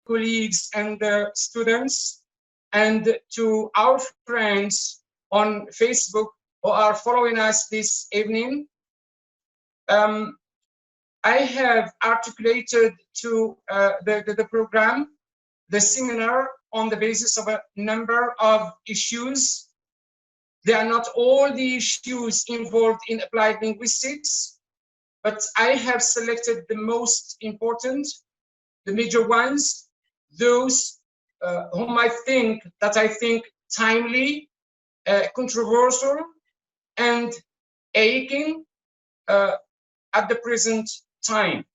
colleagues and students, and to our friends on Facebook who are following us this evening. I have articulated to the program, the seminar, on the basis of a number of issues. They are not all the issues involved in applied linguistics, but I have selected the most important, the major ones, those whom I think timely, controversial, and aching at the present time.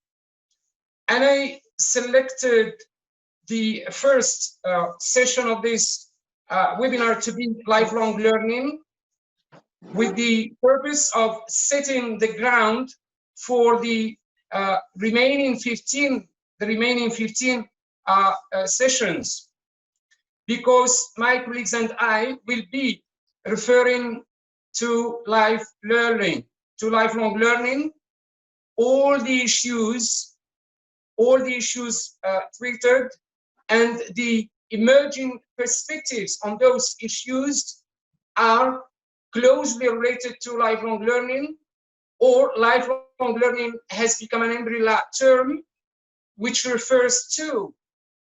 And I selected the first session of this webinar to be lifelong learning, with the purpose of setting the ground for the remaining 15 sessions, because my colleagues and I will be referring to lifelong learning, all the issues treated, and the emerging perspectives on those issues are closely related to lifelong learning, or lifelong learning has become an umbrella term which refers to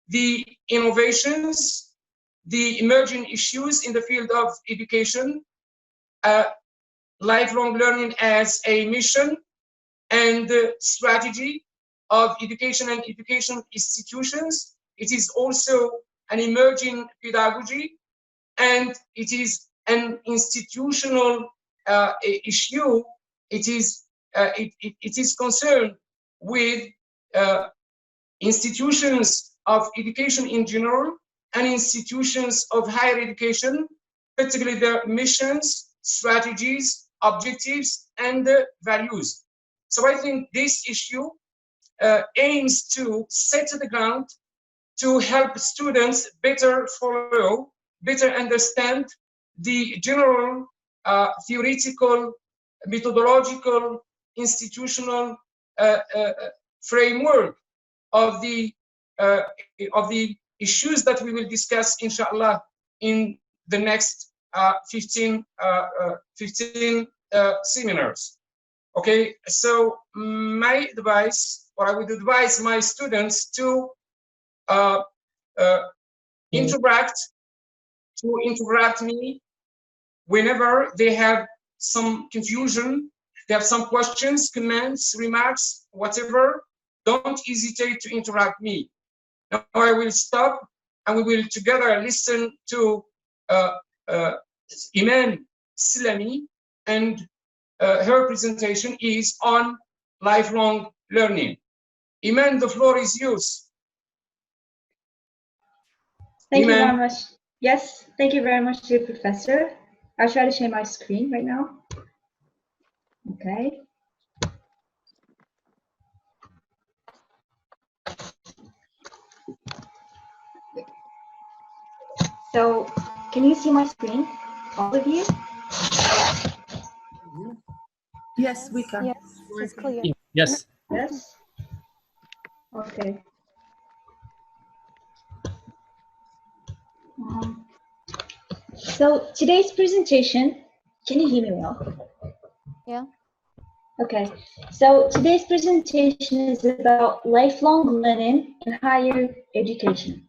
the innovations, the emerging issues in the field of education, lifelong learning as a mission and strategy of education and education institutions. It is also an emerging pedagogy, and it is an institutional issue. It is concerned with institutions of education in general and institutions of higher education, particularly their missions, strategies, objectives, and values. So I think this issue aims to set the ground to help students better follow, better understand the general theoretical, methodological, institutional framework of the issues that we will discuss, inshallah, in the next 15 seminars. Okay, so my advice, or I would advise my students to interact me whenever they have some confusion, they have some questions, comments, remarks, whatever. Don't hesitate to interact me. Now I will stop, and we will together listen to Iman Slami, and her presentation is on lifelong learning. Iman, the floor is yours. Thank you very much. Yes, thank you very much, dear Professor. I'll try to share my screen right now. Okay. So, can you see my screen, all of you? Yes, we can. Yes, it's clear. Yes. Yes. Okay. So today's presentation, can you hear me well? Yeah. Okay, so today's presentation is about lifelong learning in higher education.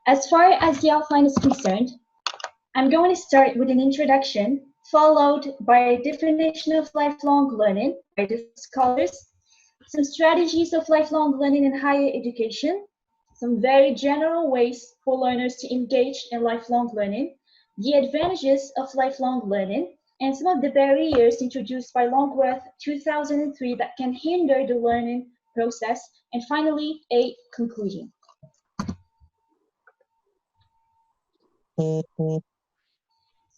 As far as the outline is concerned, I'm going to start with an introduction, followed by a definition of lifelong learning by different scholars, some strategies of lifelong learning in higher education, some very general ways for learners to engage in lifelong learning, the advantages of lifelong learning, and some of the barriers introduced by Longworth 2003 that can hinder the learning process, and finally, a conclusion.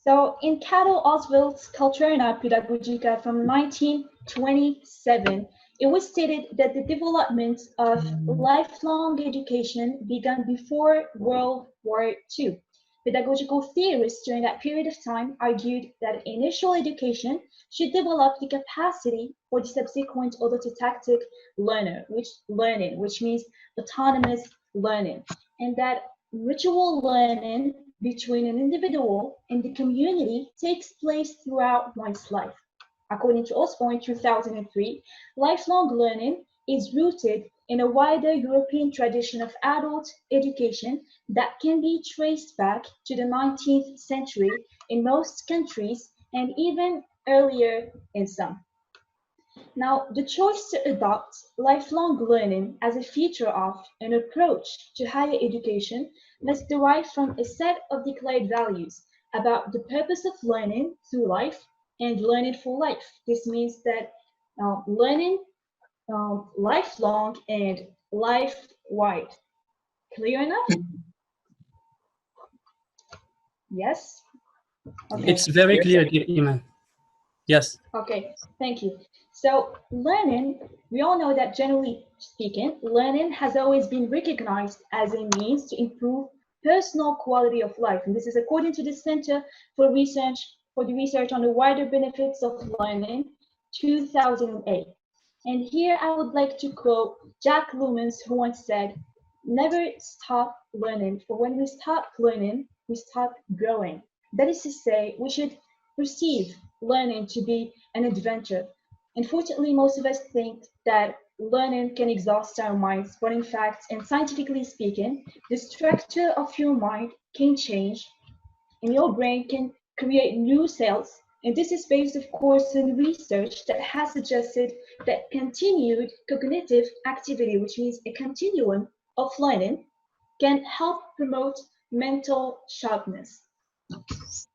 So in Cattle Oswald's Cultura Pedagogica from 1927, it was stated that the development of lifelong education began before World War II. Pedagogical theorists during that period of time argued that initial education should develop the capacity for the subsequent autodidactic learning, which means autonomous learning. and that mutual learning between an individual and the community takes place throughout one's life. According to Osborne in 2003, lifelong learning is rooted in a wider European tradition of adult education that can be traced back to the 19th century in most countries and even earlier in some. Now, the choice to adopt lifelong learning as a feature of an approach to higher education must derive from a set of declared values about the purpose of learning through life and learning for life. This means that learning lifelong and life-wide. Clear enough? Yes? Okay. It's very clear, dear Iman. Yes. Okay, thank you. So learning, we all know that generally speaking, learning has always been recognized as a means to improve personal quality of life. And this is according to the Center for the Research on the Wider Benefits of Learning, 2008. And here I would like to quote Jack Lumans, who once said, "Never stop learning, for when we stop learning, we stop growing." That is to say, we should perceive learning to be an adventure. Unfortunately, most of us think that learning can exhaust our minds, but in fact, and scientifically speaking, the structure of your mind can change and your brain can create new cells. And this is based, of course, on research that has suggested that continued cognitive activity, which means a continuum of learning, can help promote mental sharpness.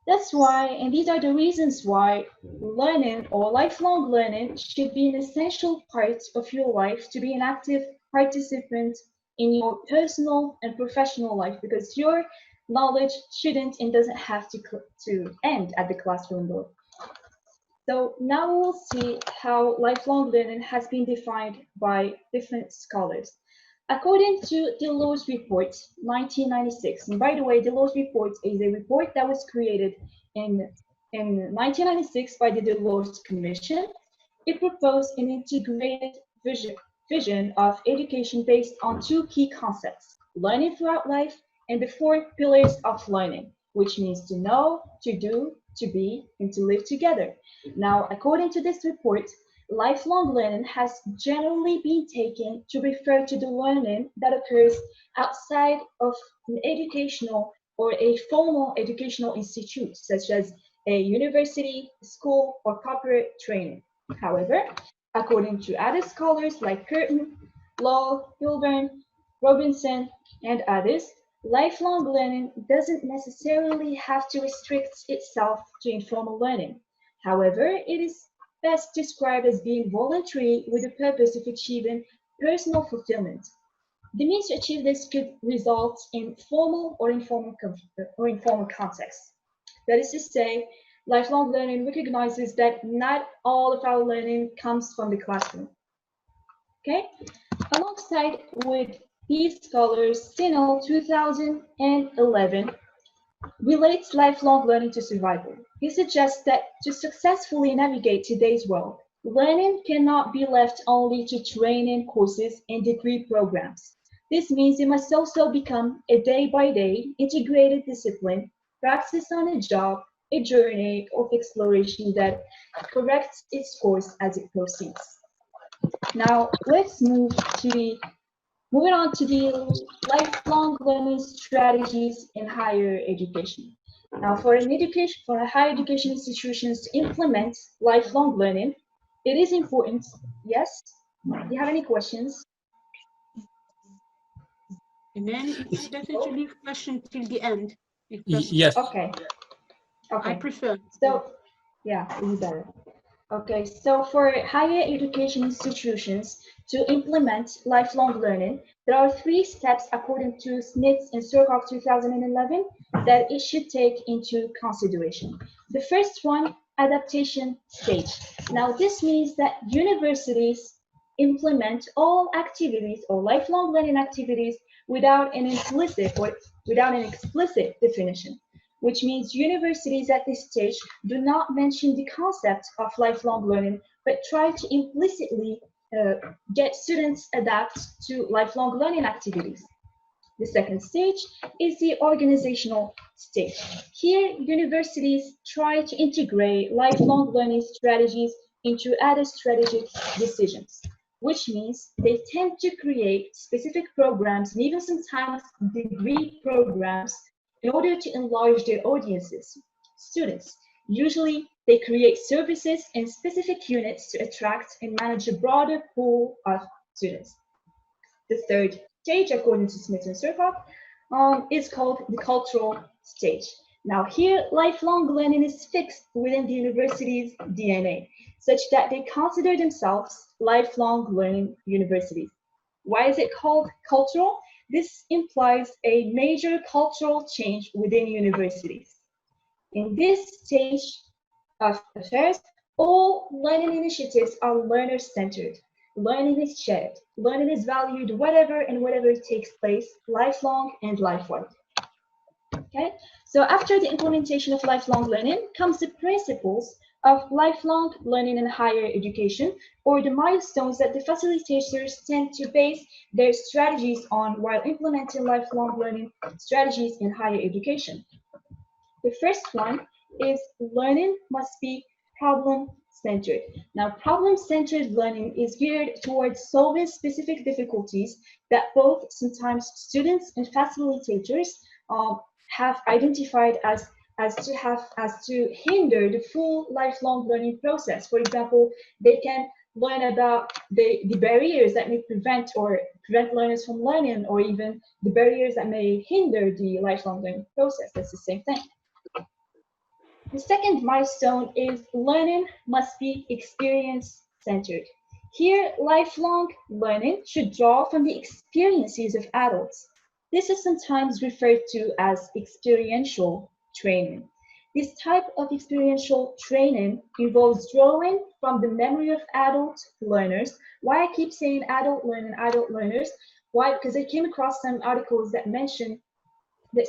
That's why, and these are the reasons why learning or lifelong learning should be an essential part of your life, to be an active participant in your personal and professional life, because your knowledge shouldn't and doesn't have to end at the classroom door. So now we will see how lifelong learning has been defined by different scholars. According to Delors' report, 1996, and by the way, Delors' report is a report that was created in 1996 by the Delors Commission. It proposed an integrated vision of education based on two key concepts: learning throughout life and the four pillars of learning, which means to know, to do, to be, and to live together. Now, according to this report, lifelong learning has generally been taken to refer to the learning that occurs outside of an educational or a formal educational institute, such as a university, school, or corporate training. However, according to other scholars like Curtin, Law, Hilburn, Robinson, and others, lifelong learning doesn't necessarily have to restrict itself to informal learning. However, it is best described as being voluntary with the purpose of achieving personal fulfillment. The means to achieve this could result in formal or informal contexts. That is to say, lifelong learning recognizes that not all of our learning comes from the classroom. Okay? Alongside with these scholars, Sinel 2011 relates lifelong learning to survival. He suggests that to successfully navigate today's world, learning cannot be left only to training courses and degree programs. This means it must also become a day-by-day integrated discipline, practice on a job, a journey of exploration that corrects its course as it proceeds. Now, let's moving on to the lifelong learning strategies in higher education. Now, for higher education institutions to implement lifelong learning, it is important. Yes? Do you have any questions? And then it's better to leave question till the end. Yes. Okay. I prefer. So, yeah, it's better. Okay, so for higher education institutions to implement lifelong learning, there are 3 steps according to Smith and Surkoff 2011 that it should take into consideration. The first one, adaptation stage. Now, this means that universities implement all activities or lifelong learning activities without an explicit definition, which means universities at this stage do not mention the concept of lifelong learning, but try to implicitly get students adapt to lifelong learning activities. The second stage is the organizational stage. Here, universities try to integrate lifelong learning strategies into other strategic decisions, which means they tend to create specific programs and even sometimes degree programs in order to enlarge their audiences, students. Usually, they create services and specific units to attract and manage a broader pool of students. The third stage, according to Smith and Surkoff, is called the cultural stage. Now here, lifelong learning is fixed within the university's DNA, such that they consider themselves lifelong learning universities. Why is it called cultural? This implies a major cultural change within universities. In this stage of affairs, all learning initiatives are learner-centered. Learning is shared. Learning is valued wherever and wherever it takes place, lifelong and life-wide. Okay, so after the implementation of lifelong learning comes the principles of lifelong learning in higher education, or the milestones that the facilitators tend to base their strategies on while implementing lifelong learning strategies in higher education. The first one is learning must be problem-centered. Now, problem-centered learning is geared towards solving specific difficulties that both sometimes students and facilitators have identified as to hinder the full lifelong learning process. For example, they can learn about the barriers that may prevent learners from learning, or even the barriers that may hinder the lifelong learning process. That's the same thing. The second milestone is learning must be experience-centered. Here, lifelong learning should draw from the experiences of adults. This is sometimes referred to as experiential training. This type of experiential training involves drawing from the memory of adult learners. Why I keep saying adult learners? Why? Because I came across some articles that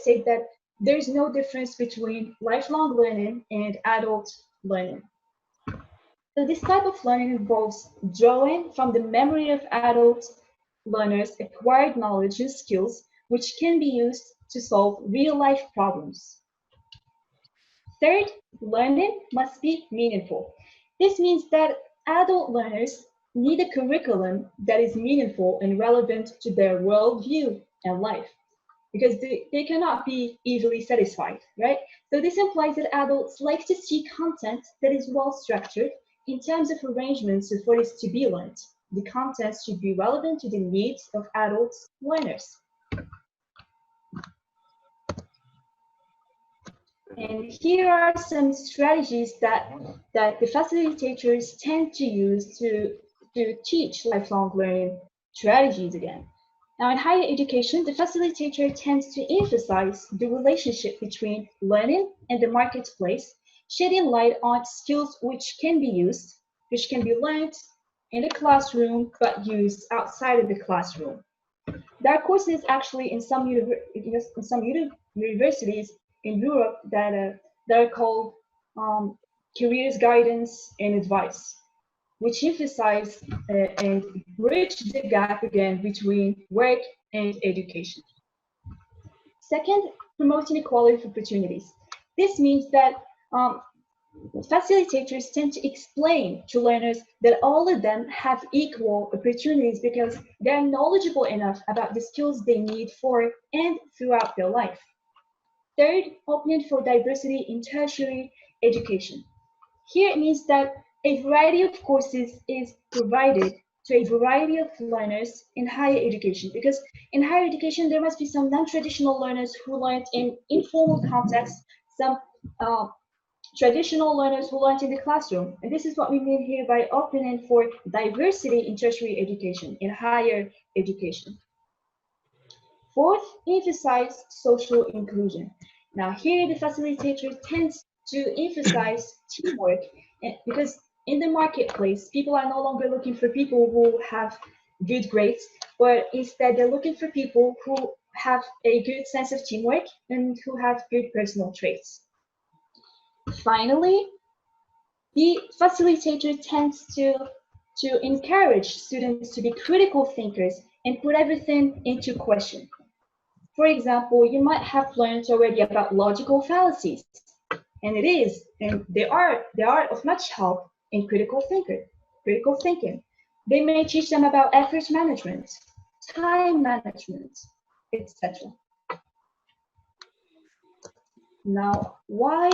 say that there's no difference between lifelong learning and adult learning. So this type of learning involves drawing from the memory of adult learners' acquired knowledge and skills, which can be used to solve real-life problems. Third, learning must be meaningful. This means that adult learners need a curriculum that is meaningful and relevant to their worldview and life, because they cannot be easily satisfied, right? So this implies that adults like to see content that is well structured in terms of arrangements of what is to be learned. The content should be relevant to the needs of adult learners. And here are some strategies that the facilitators tend to use to teach lifelong learning strategies again. Now, in higher education, the facilitator tends to emphasize the relationship between learning and the marketplace, shedding light on skills which can be learned in the classroom, but used outside of the classroom. There are courses actually in some universities in Europe that are called careers guidance and advice, which emphasize and bridge the gap again between work and education. Second, promoting equality of opportunities. This means that facilitators tend to explain to learners that all of them have equal opportunities because they're knowledgeable enough about the skills they need for and throughout their life. Third, opening for diversity in tertiary education. Here it means that a variety of courses is provided to a variety of learners in higher education, because in higher education there must be some non-traditional learners who learned in informal contexts, some traditional learners who learned in the classroom. And this is what we mean here by opening for diversity in tertiary education, in higher education. Fourth, emphasize social inclusion. Now here the facilitator tends to emphasize teamwork, because in the marketplace, people are no longer looking for people who have good grades, but instead they're looking for people who have a good sense of teamwork and who have good personal traits. Finally, the facilitator tends to encourage students to be critical thinkers and put everything into question. For example, you might have learned already about logical fallacies, and they are of much help in critical thinking. They may teach them about effort management, time management, etc. Now, why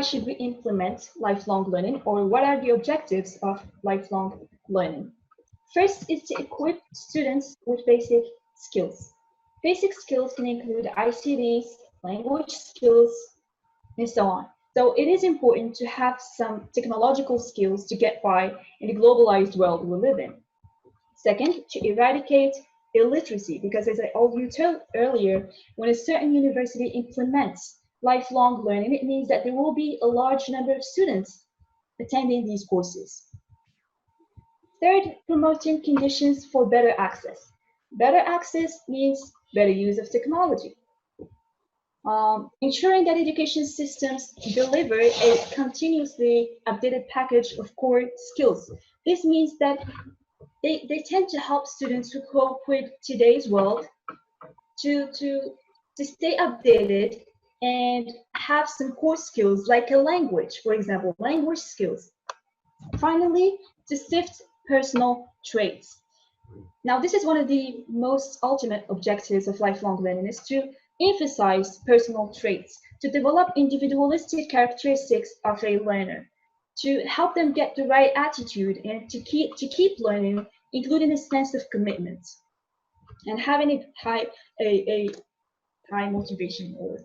should we implement lifelong learning, or what are the objectives of lifelong learning? First is to equip students with basic skills. Basic skills can include ICTs, language skills, and so on. So it is important to have some technological skills to get by in the globalized world we live in. Second, to eradicate illiteracy, because as I already told earlier, when a certain university implements lifelong learning, it means that there will be a large number of students attending these courses. Third, promoting conditions for better access. Better access means better use of technology. Ensuring that education systems deliver a continuously updated package of core skills. This means that they tend to help students to cope with today's world, to stay updated and have some core skills like a language, for example, language skills. Finally, to sift personal traits. Now, this is one of the most ultimate objectives of lifelong learning, is to emphasize personal traits, to develop individualistic characteristics of a learner, to help them get the right attitude and to keep learning, including a sense of commitment and having a high motivation, or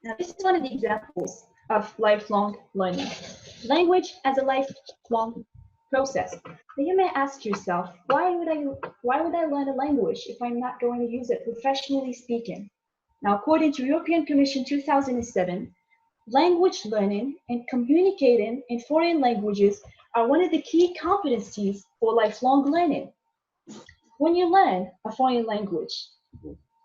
Now, this is one of the examples of lifelong learning. Language as a lifelong process. Now, you may ask yourself, why would I learn a language if I'm not going to use it professionally speaking? Now, according to European Commission 2007, language learning and communicating in foreign languages are one of the key competencies for lifelong learning. When you learn a foreign language,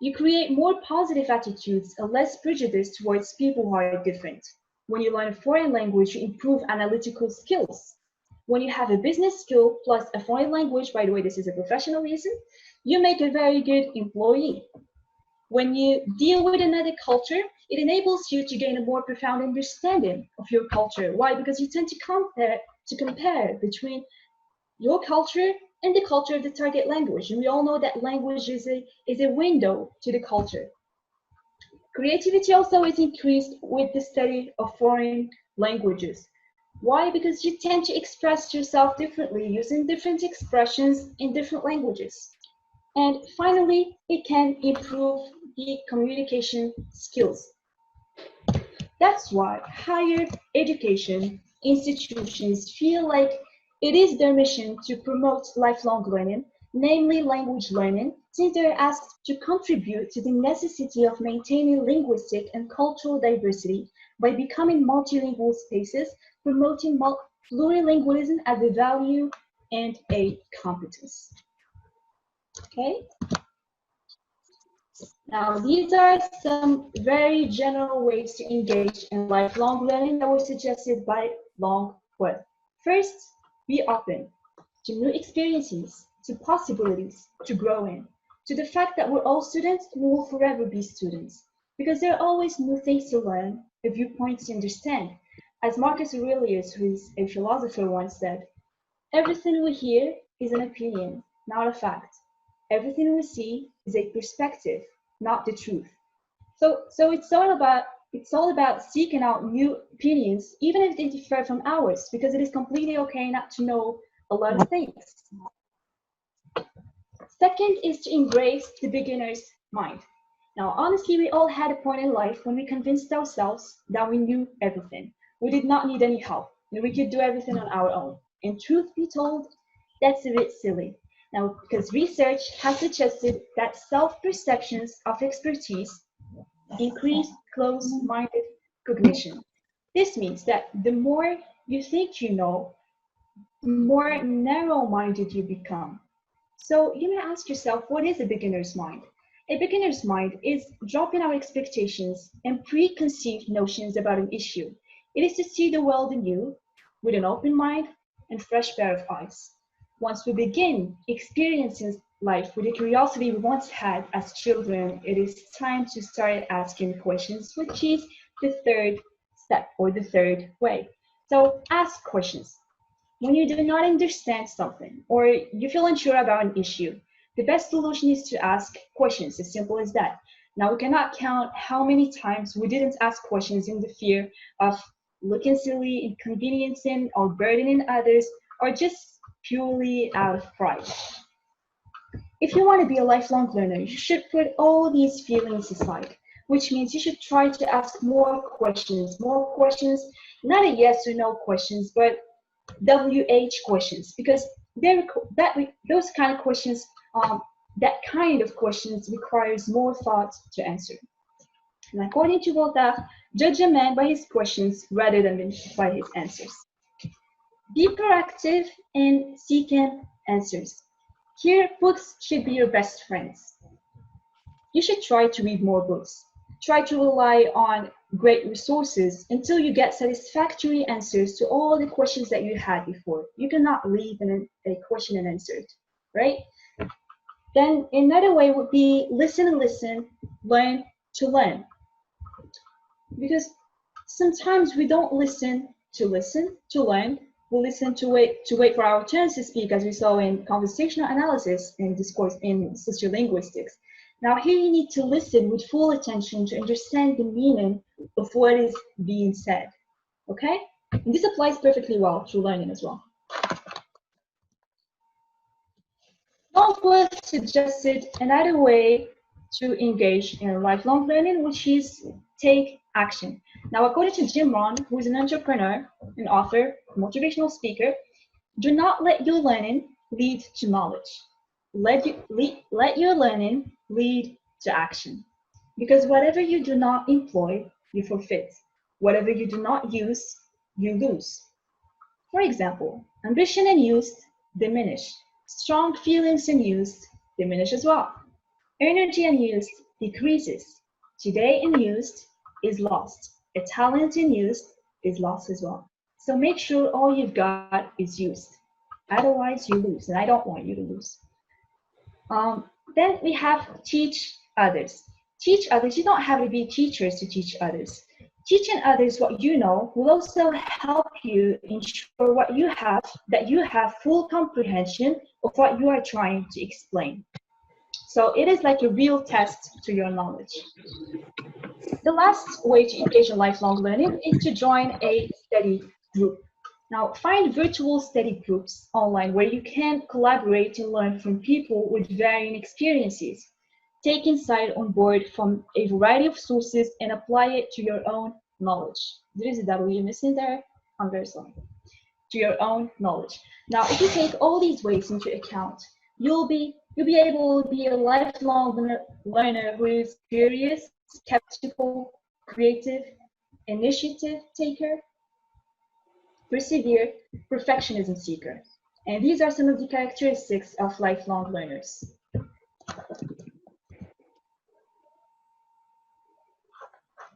you create more positive attitudes and less prejudice towards people who are different. When you learn a foreign language, you improve analytical skills. When you have a business skill plus a foreign language, by the way, this is a professional reason, you make a very good employee. When you deal with another culture, it enables you to gain a more profound understanding of your culture. Why? Because you tend to compare between your culture and the culture of the target language. And we all know that language is a window to the culture. Creativity also is increased with the study of foreign languages. Why? Because you tend to express yourself differently, using different expressions in different languages. And finally, it can improve the communication skills. That's why higher education institutions feel like it is their mission to promote lifelong learning, namely language learning, since they're asked to contribute to the necessity of maintaining linguistic and cultural diversity by becoming multilingual spaces, promoting plurilingualism as a value and a competence. Okay? Now, these are some very general ways to engage in lifelong learning that were suggested by Longworth. First, be open to new experiences, to possibilities, to growing, to the fact that we're all students and we will forever be students, because there are always new things to learn, viewpoints to understand. As Marcus Aurelius, who is a philosopher, once said, everything we hear is an opinion, not a fact. Everything we see is a perspective, not the truth. So it's all about seeking out new opinions, even if they differ from ours, because it is completely okay not to know a lot of things. Second is to embrace the beginner's mind. Now, honestly, we all had a point in life when we convinced ourselves that we knew everything. We did not need any help, and we could do everything on our own. And truth be told, that's a bit silly. Now, because research has suggested that self-perceptions of expertise increase closed-minded cognition. This means that the more you think you know, the more narrow-minded you become. So you may ask yourself, what is a beginner's mind? A beginner's mind is dropping our expectations and preconceived notions about an issue. It is to see the world anew with an open mind and fresh pair of eyes. once we begin experiencing life with the curiosity we once had as children, it is time to start asking questions, which is the third step or the third way. So ask questions. When you do not understand something or you feel unsure about an issue, the best solution is to ask questions, as simple as that. Now, we cannot count how many times we didn't ask questions in the fear of looking silly, inconveniencing, or burdening others, or just purely out of pride. If you want to be a lifelong learner, you should put all these feelings aside, which means you should try to ask more questions, not a yes or no questions, but WH questions, because those kind of questions, requires more thought to answer. And according to Voltaire, judge a man by his questions rather than by his answers. Be proactive in seeking answers. Here, books should be your best friends. You should try to read more books. Try to rely on great resources until you get satisfactory answers to all the questions that you had before. You cannot leave a question unanswered, right? Then another way would be listen and listen, learn to learn. Because sometimes we don't listen to learn. We listen to wait for our turns to speak, as we saw in conversational analysis and discourse in sociolinguistics. Now here you need to listen with full attention to understand the meaning of what is being said, okay? And this applies perfectly well to learning as well. Northworth suggested another way to engage in lifelong learning, which is take action. Now, according to Jim Rohn, who is an entrepreneur, an author, motivational speaker, do not let your learning lead to knowledge. Let your learning lead to action. Because whatever you do not employ, you forfeit. Whatever you do not use, you lose. For example, ambition unused diminish. Strong feelings unused diminish as well. Energy unused decreases. Today unused is lost. A talent unused is lost as well. So make sure all you've got is used. Otherwise you lose, and I don't want you to lose. Then we have teach others. Teach others. You don't have to be teachers to teach others. Teaching others what you know will also help you ensure that you have full comprehension of what you are trying to explain. So it is like a real test to your knowledge. The last way to engage in lifelong learning is to join a study group. Now, find virtual study groups online where you can collaborate and learn from people with varying experiences. Take insight on board from a variety of sources and apply it to your own knowledge. There is a W missing there. I'm very sorry. To your own knowledge. Now, if you take all these ways into account, you'll be able to be a lifelong learner who is curious, skeptical, creative, initiative taker, persevere, perfectionism seeker. And these are some of the characteristics of lifelong learners.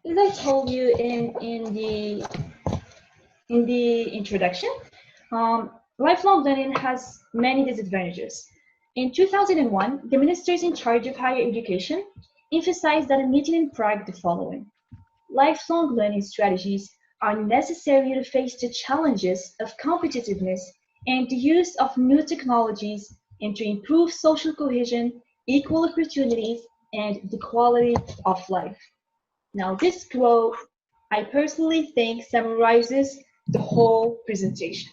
As I told you in the introduction, lifelong learning has many disadvantages. In 2001, the ministers in charge of higher education emphasized at a meeting in Prague the following: lifelong learning strategies are necessary to face the challenges of competitiveness and the use of new technologies and to improve social cohesion, equal opportunities, and the quality of life. Now, this quote, I personally think, summarizes the whole presentation.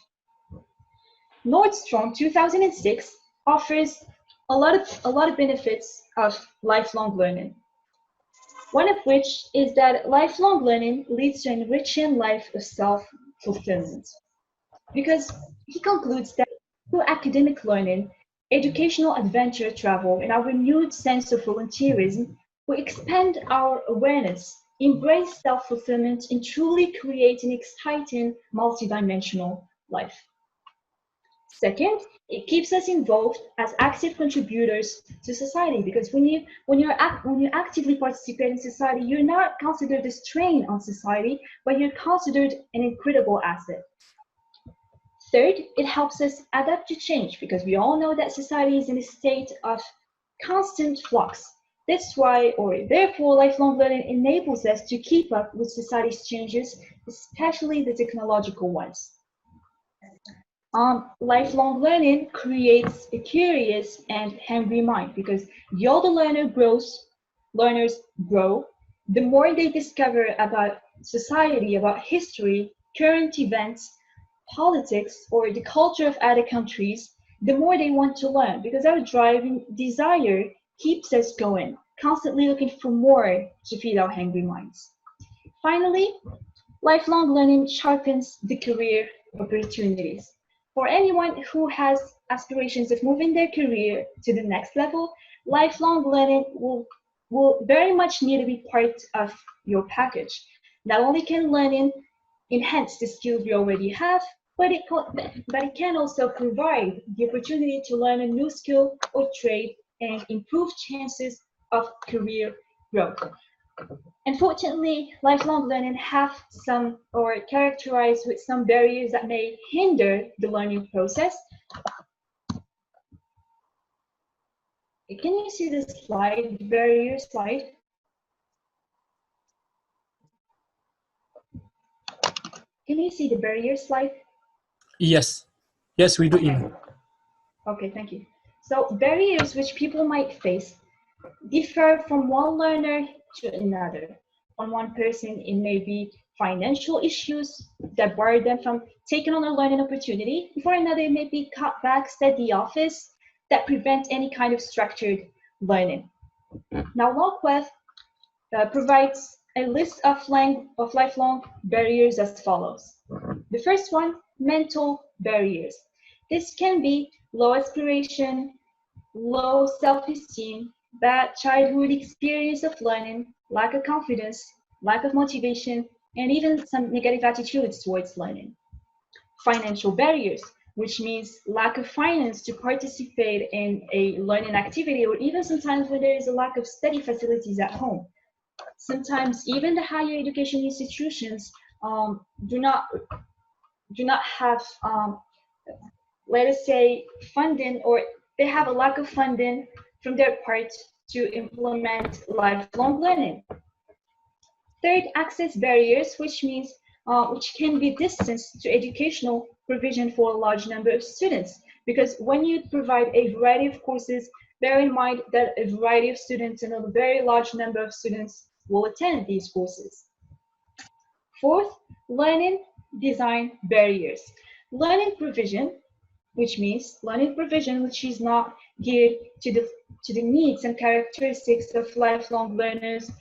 Nordstrom 2006 offers a lot of benefits of lifelong learning. One of which is that lifelong learning leads to an enriching life of self-fulfillment. Because he concludes that through academic learning, educational adventure travel, and our renewed sense of volunteerism, we expand our awareness, embrace self-fulfillment, and truly create an exciting multidimensional life. Second, it keeps us involved as active contributors to society, because when you actively participate in society, you're not considered a strain on society, but you're considered an incredible asset. Third, it helps us adapt to change because we all know that society is in a state of constant flux. That's why, or therefore, lifelong learning enables us to keep up with society's changes, especially the technological ones. Lifelong learning creates a curious and hungry mind because the older learners grow, the more they discover about society, about history, current events, politics, or the culture of other countries, the more they want to learn because our driving desire keeps us going, constantly looking for more to feed our hungry minds. Finally, lifelong learning sharpens the career opportunities. For anyone who has aspirations of moving their career to the next level, lifelong learning will very much need to be part of your package. Not only can learning enhance the skills you already have, but it can also provide the opportunity to learn a new skill or trade and improve chances of career growth. Unfortunately, lifelong learning have some or characterized with some barriers that may hinder the learning process. Can you see the slide, the barrier slide? Can you see the barrier slide? Yes. Yes, we do, Iman. Okay, thank you. So barriers which people might face differ from one learner to another. On one person, it may be financial issues that bar them from taking on a learning opportunity. For another, it may be cutbacks at the office that prevent any kind of structured learning. Now, LongQuest provides a list of lifelong barriers as follows. The first one, mental barriers. This can be low aspiration, low self-esteem, bad childhood experience of learning, lack of confidence, lack of motivation, and even some negative attitudes towards learning. Financial barriers, which means lack of finance to participate in a learning activity, or even sometimes when there is a lack of study facilities at home. Sometimes even the higher education institutions do not have, let us say, funding, or they have a lack of funding from their part to implement lifelong learning. Third, access barriers, which means which can be distance to educational provision for a large number of students. Because when you provide a variety of courses, bear in mind that a variety of students and a very large number of students will attend these courses. Fourth, learning design barriers. Learning provision, which is not geared to the needs and characteristics of lifelong learners,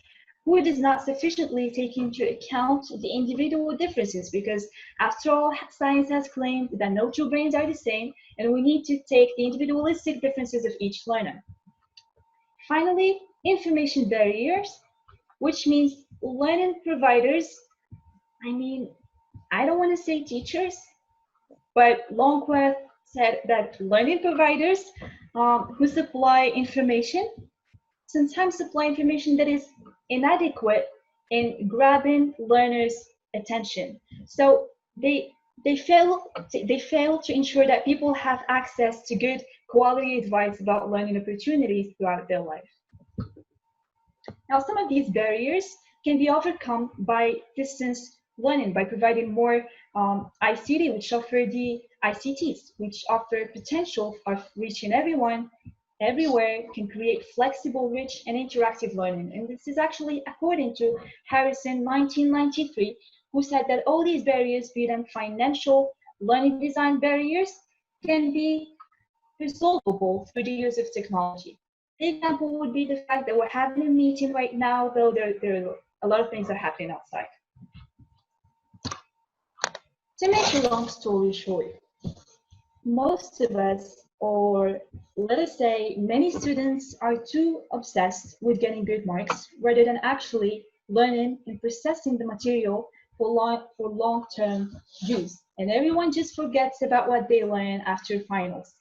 who does not sufficiently take into account the individual differences, because after all, science has claimed that no two brains are the same, and we need to take the individualistic differences of each learner. Finally, information barriers, which means learning providers, I don't want to say teachers, but Longquest said that learning providers who supply information sometimes supply information that is inadequate in grabbing learners' attention. So they fail to ensure that people have access to good quality advice about learning opportunities throughout their life. Now, some of these barriers can be overcome by distance learning, by providing more ICT, which offer the ICTs, which offer potential of reaching everyone, everywhere, can create flexible, rich, and interactive learning. And this is actually according to Harrison, 1993, who said that all these barriers, be them financial, learning design barriers, can be resolvable through the use of technology. The example would be the fact that we're having a meeting right now, though there are a lot of things that are happening outside. To make a long story short, most of us, or let us say many students, are too obsessed with getting good marks rather than actually learning and processing the material for long-term use. And everyone just forgets about what they learn after finals.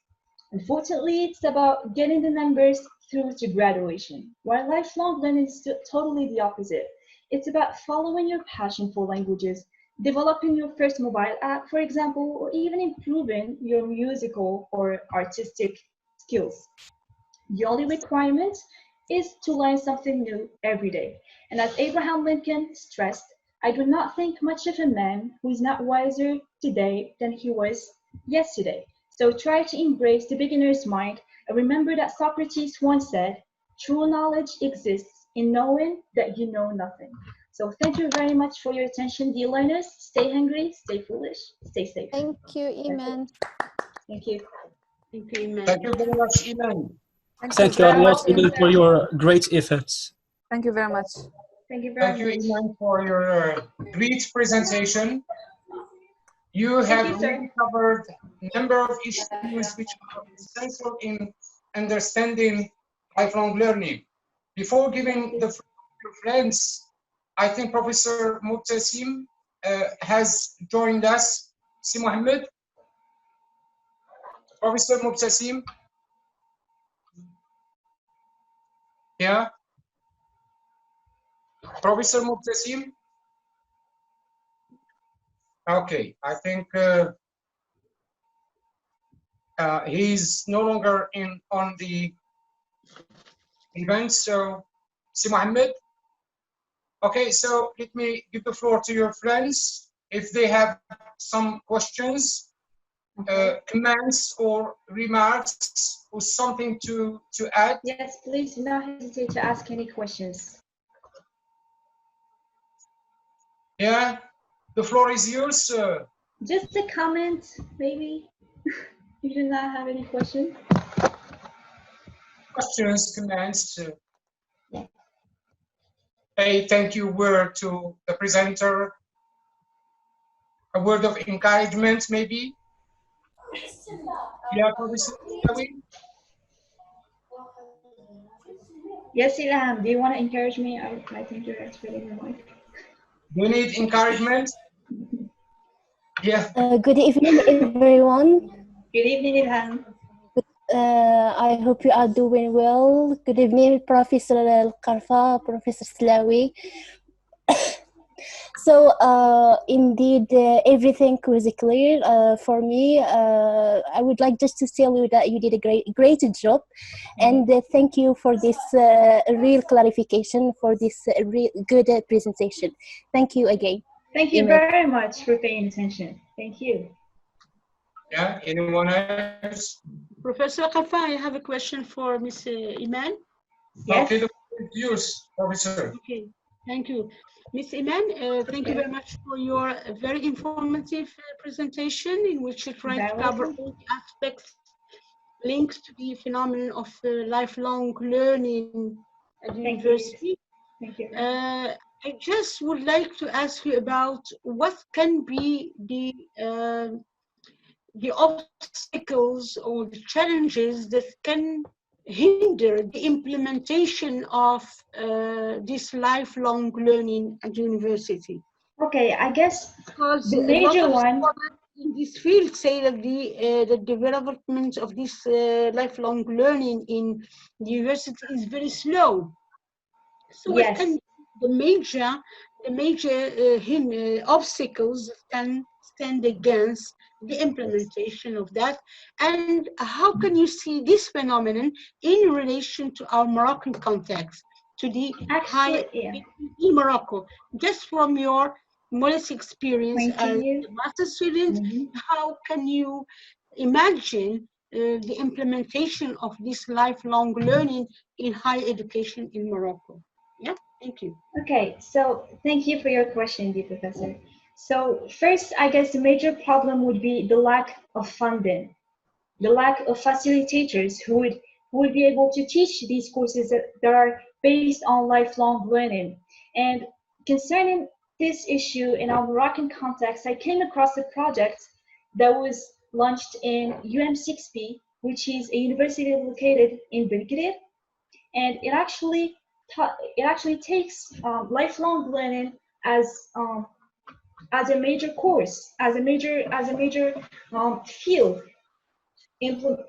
Unfortunately, it's about getting the numbers through to graduation, while lifelong learning is totally the opposite. It's about following your passion for languages, developing your first mobile app, for example, or even improving your musical or artistic skills. The only requirement is to learn something new every day. And as Abraham Lincoln stressed, I do not think much of a man who is not wiser today than he was yesterday. So try to embrace the beginner's mind and remember that Socrates once said, true knowledge exists in knowing that you know nothing. So thank you very much for your attention, dear learners. Stay hungry, stay foolish, stay safe. Thank you, Iman. Thank you. Thank you, Iman. Thank you very much, Iman. Thank you a lot, Iman, for your great efforts. Thank you very much. Thank you very Thank you, much. Iman, for your great presentation. You have you, sir. really covered a number of issues which are essential in understanding lifelong learning. Before giving the floor to your friends, I think Professor Mubtasim has joined us. Si Mohammed. Professor Mubtasim. Yeah. Professor Mubtasim. Okay, I think he's no longer on the event. So, Si Mohammed. Okay, so let me give the floor to your friends if they have some questions, comments, or remarks, or something to add. Yes, please do not hesitate to ask any questions. Yeah, the floor is yours, sir. Just a comment, maybe. You do not have any questions? Questions, comments. Yeah. A thank you word to the presenter, a word of encouragement, maybe. Yeah, Professor. Yes, Ilham, do you want to encourage me? I think you're experting your mic. Do you need encouragement? Yeah. Good evening, everyone. Good evening, Ilham. I hope you are doing well. Good evening, Professor Karfa, Professor Slawi. So, indeed, everything was clear for me. I would like just to tell you that you did a great job, and thank you for this real clarification, for this real good presentation. Thank you again. Thank you very much for paying attention. Thank you. Yeah, anyone else? Professor Karfa, I have a question for Ms. Iman. Yes. Okay, the floor is yours, Professor. Okay, thank you. Ms. Iman, thank you very much for your very informative presentation in which you tried to cover all the aspects linked to the phenomenon of lifelong learning at university. Thank you. I just would like to ask you about what can be the obstacles or the challenges that can hinder the implementation of this lifelong learning at university. Okay, I guess because the major one in this field say that the development of this lifelong learning in the university is very slow. So what can be the major obstacles that can stand against the implementation of that, and how can you see this phenomenon in relation to our Moroccan context, to the higher in Morocco, just from your modest experience as a master student, how can you imagine the implementation of this lifelong learning in higher education in Morocco? Yeah, thank you. Okay, so thank you for your question, dear Professor. So first, I guess the major problem would be the lack of funding, the lack of facilitators who would be able to teach these courses that are based on lifelong learning. And concerning this issue in our Moroccan context, I came across a project that was launched in UM6P, which is a university located in Belgrade, and it actually takes lifelong learning as a major course, as a major field,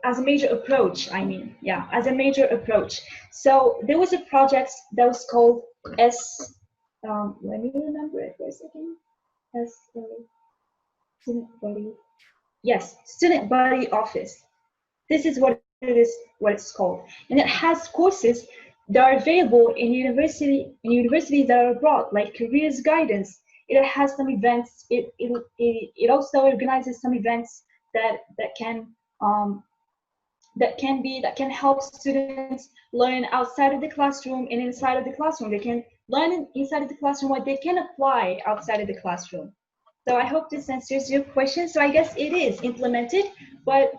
as a major approach. I mean, yeah, as a major approach. So there was a project that was called let me remember it for a second. Yes, student body. Yes, student body office. This is what it is, what it's called, and it has courses that are available in universities that are abroad, like careers guidance. It has some events. It also organizes some events that can help students learn outside of the classroom and inside of the classroom. They can learn inside of the classroom what they can apply outside of the classroom. So I hope this answers your question. So I guess it is implemented, but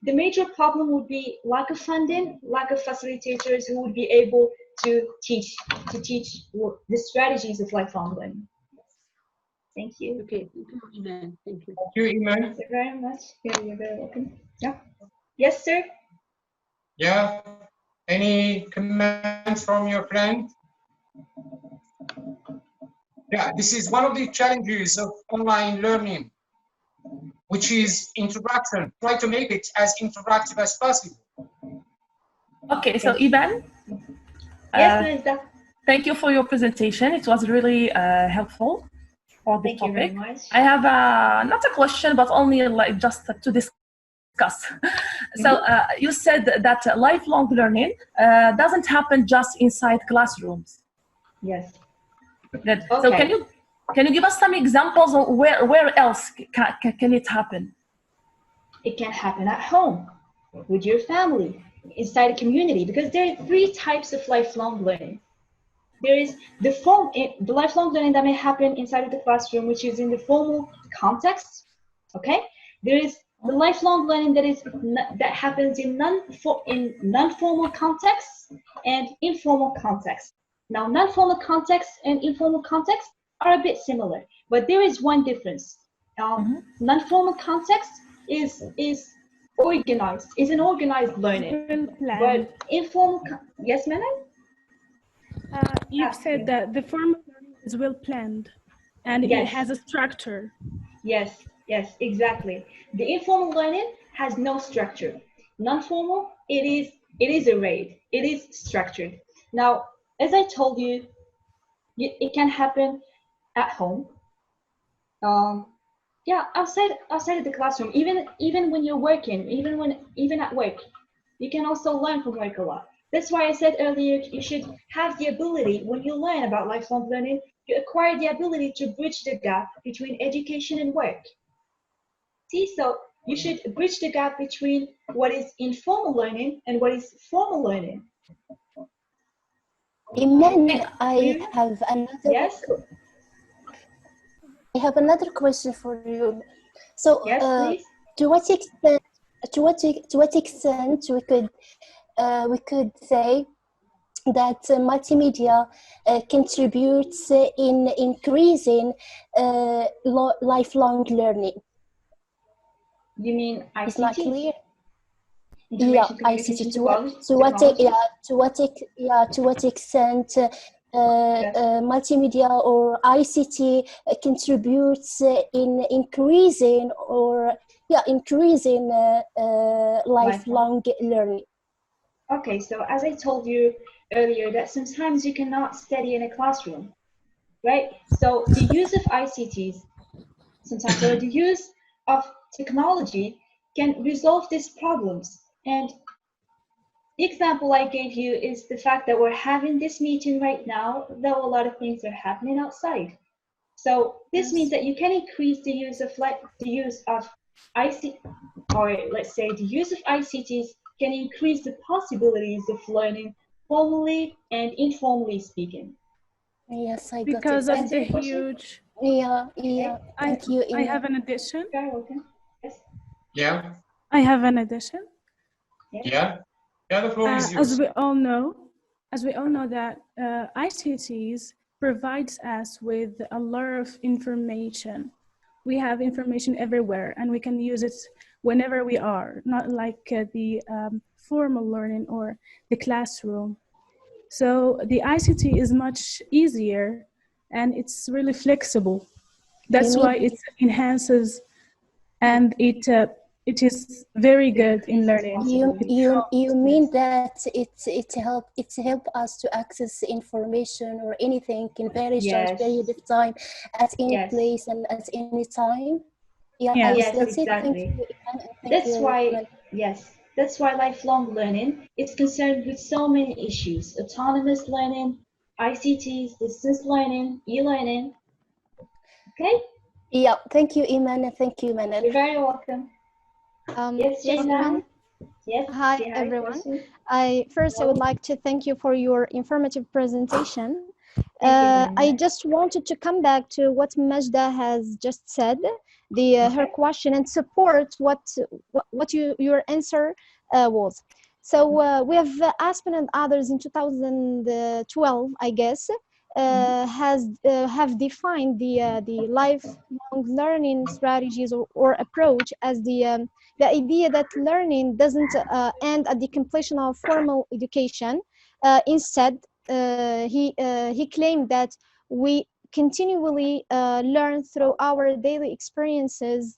the major problem would be lack of funding, lack of facilitators who would be able to teach the strategies of lifelong learning. Thank you. Okay, thank you, Iman. Thank you. Thank you, Iman. Thank you very much. You're very welcome. Yeah. Yes, sir. Yeah. Any comments from your friend? Yeah, this is one of the challenges of online learning, which is interaction. Try to make it as interactive as possible. Okay, so Iban, Yes, Linda. thank you for your presentation. It was really helpful for the Thank you very topic. much. I have not a question, but only like just to discuss. So you said that lifelong learning doesn't happen just inside classrooms. Yes. Good. Okay. So can you give us some examples of where else can it happen? It can happen at home, with your family, inside a community, because there are three types of lifelong learning. There is the lifelong learning that may happen inside of the classroom, which is in the formal context. Okay. There is the lifelong learning that happens in non-formal contexts and informal contexts. Now, non-formal context and informal context are a bit similar, but there is one difference. Non-formal context is organized, is an organized learning. But informal, yes, Manan? You've said that the formal learning is well planned and it has a structure. Yes, exactly. The informal learning has no structure. Non-formal, it is arrayed, it is structured. Now, as I told you, it can happen at home. Yeah, outside of the classroom, even when you're working, even at work, you can also learn from work a lot. That's why I said earlier, you should have the ability, when you learn about lifelong learning, you acquire the ability to bridge the gap between education and work. See, so you should bridge the gap between what is informal learning and what is formal learning. Iman, I have another. Yes. I have another question for you. So, yes, please. to what extent we could say that multimedia contributes in increasing lifelong learning? You mean ICT? It's not clear. Yeah, ICT. To what extent multimedia or ICT contributes in increasing lifelong learning? Okay, so as I told you earlier, that sometimes you cannot study in a classroom, right? So the use of ICTs sometimes, or the use of technology, can resolve these problems. And the example I gave you is the fact that we're having this meeting right now, though a lot of things are happening outside. So this means that you can increase the use of ICT, or let's say the use of ICTs can increase the possibilities of learning formally and informally speaking. Yes, I got it. Because of the huge. Yeah. Thank you. I have an addition. Yes. Yeah. I have an addition. Yeah. The floor is yours. As we all know that ICTs provides us with a lot of information. We have information everywhere and we can use it whenever we are, not like the formal learning or the classroom. So the ICT is much easier and it's really flexible. That's why it enhances and it it is very good in learning. You mean that it help us to access information or anything in very short Yes. period of time at any Yes. place and at any time? Yeah, Yes. Yes, that's it. Thank exactly. you, Iman, and thank That's you, why, Ahmed. yes, that's why lifelong learning is concerned with so many issues: autonomous learning, ICTs, distance learning, e-learning. Okay, Yeah, thank you, Iman, and thank you, Manal. you're very welcome. Yes, Yes, Jaina. Iman. Yes, Hi, you have a everyone. question? I Hello. would like to thank you for your informative presentation. Thank you very I much. just wanted to come back to what Majda has just said, her question, and support what your answer was. So we have Aspen and others in 2012, I guess, have defined the lifelong learning strategies or approach as the idea that learning doesn't end at the completion of formal education. Instead, he claimed that we continually learn through our daily experiences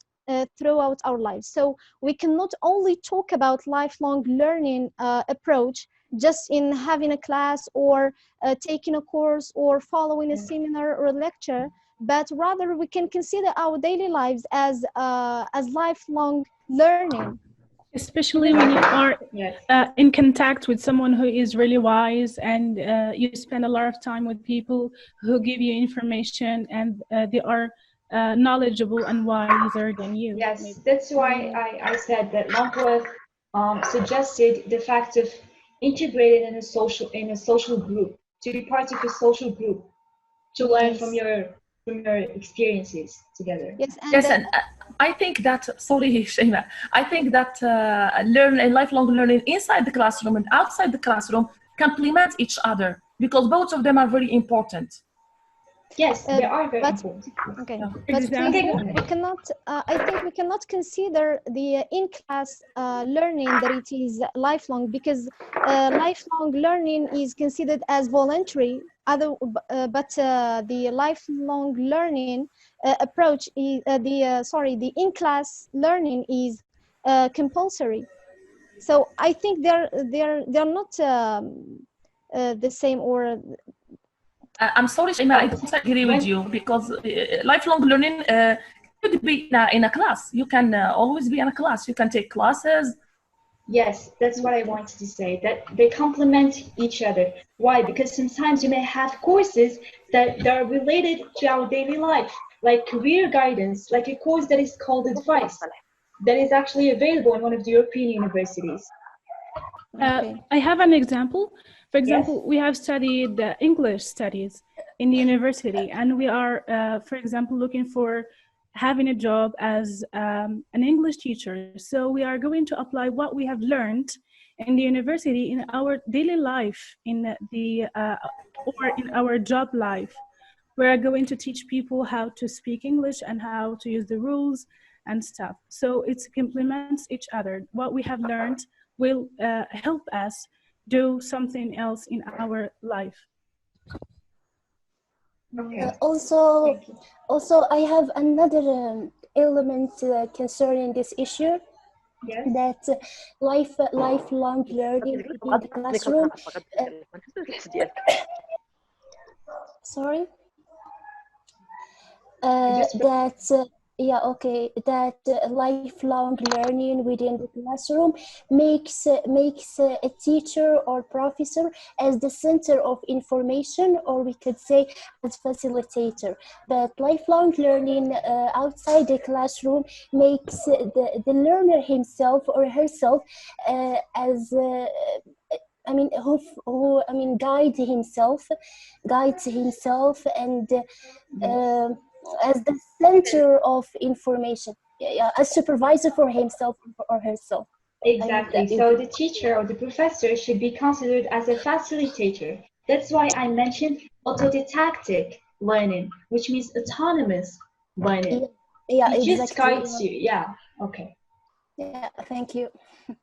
throughout our lives. So we cannot only talk about lifelong learning approach just in having a class or taking a course or following a seminar or a lecture, but rather we can consider our daily lives as lifelong learning. Especially when you are Yes. in contact with someone who is really wise, and you spend a lot of time with people who give you information, and they are knowledgeable and wiser than you. Yes, maybe. that's why I said that Longworth suggested the fact of integrated in a social group, to be part of a social group, to learn from your experiences together. Yes, Yes, and I think that, sorry, Shaima, I think that lifelong learning inside the classroom and outside the classroom complement each other, because both of them are very important. Yes, they are very important. Okay, Yeah. but Example? we cannot. I think we cannot consider the in-class learning that it is lifelong, because lifelong learning is considered as voluntary. But the lifelong learning approach is the in-class learning is compulsory. So I think they're not the same, or I'm sorry, Shaima, I don't agree with you, because lifelong learning could be in a class. You can always be in a class. You can take classes. Yes, that's what I wanted to say, that they complement each other. Why? Because sometimes you may have courses that are related to our daily life, like career guidance, like a course that is called advice, that is actually available in one of the European universities. I have an example. For example, we have studied English studies in the university, and we are, for example, looking for having a job as an English teacher. So we are going to apply what we have learned in the university in our daily life, in the or in our job life. We are going to teach people how to speak English and how to use the rules and stuff. So it complements each other. What we have learned will help us do something else in our life. Okay. Also, I have another element concerning this issue. Yes. That lifelong learning in the classroom. Sorry. That lifelong learning within the classroom makes a teacher or professor as the center of information, or we could say as facilitator. But lifelong learning outside the classroom makes the learner himself or herself as guides himself and as the center of information, a supervisor for himself or herself. Exactly. So the teacher or the professor should be considered as a facilitator. That's why I mentioned autodidactic learning, which means autonomous learning. Yeah, He exactly. just guides you. Yeah. Okay. Yeah, thank you.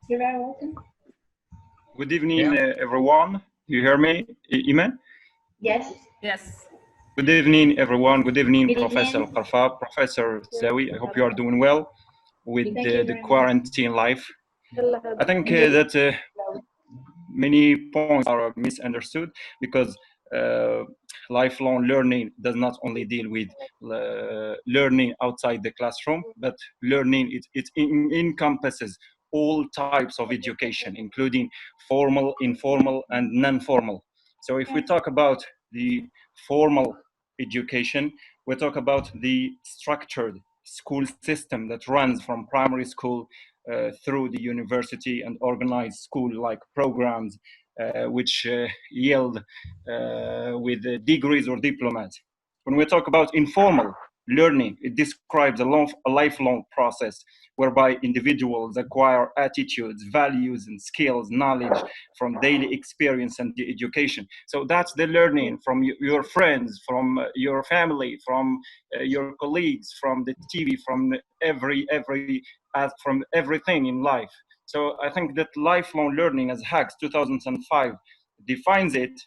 You're very welcome. Good evening, everyone. Do you hear me, Iman? Yes. Yes. Good evening, everyone. Good evening, Good Professor evening. Karfa, Professor Zawi. I hope you are doing well. with Thank you the very much. quarantine life. I think that many points are misunderstood because lifelong learning does not only deal with learning outside the classroom, but learning it encompasses all types of education, including formal, informal, and non-formal. So if we talk about the formal education, we talk about the structured school system that runs from primary school through the university and organized school-like programs which yield with degrees or diplomas. When we talk about informal learning, it describes a lifelong process whereby individuals acquire attitudes, values, and skills, knowledge from daily experience and the education. So that's the learning from your friends, from your family, from your colleagues, from the TV, from from everything in life. So I think that lifelong learning, as HACS 2005 defines it,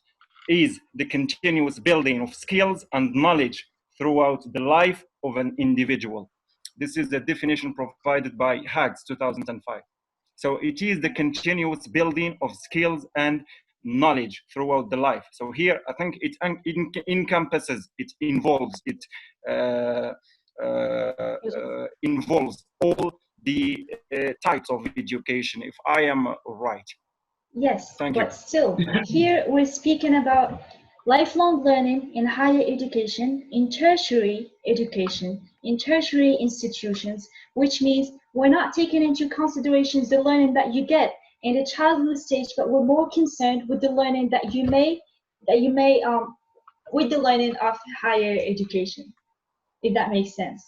is the continuous building of skills and knowledge throughout the life of an individual. This is the definition provided by HACS 2005. So it is the continuous building of skills and knowledge throughout the life. So here, I think it encompasses, it involves, it involves all the types of education, if I am right. Yes, Thank you. but still, here we're speaking about lifelong learning in higher education, in tertiary education, in tertiary institutions, which means we're not taking into considerations the learning that you get in the childhood stage, but we're more concerned with the learning that you may with the learning of higher education, if that makes sense.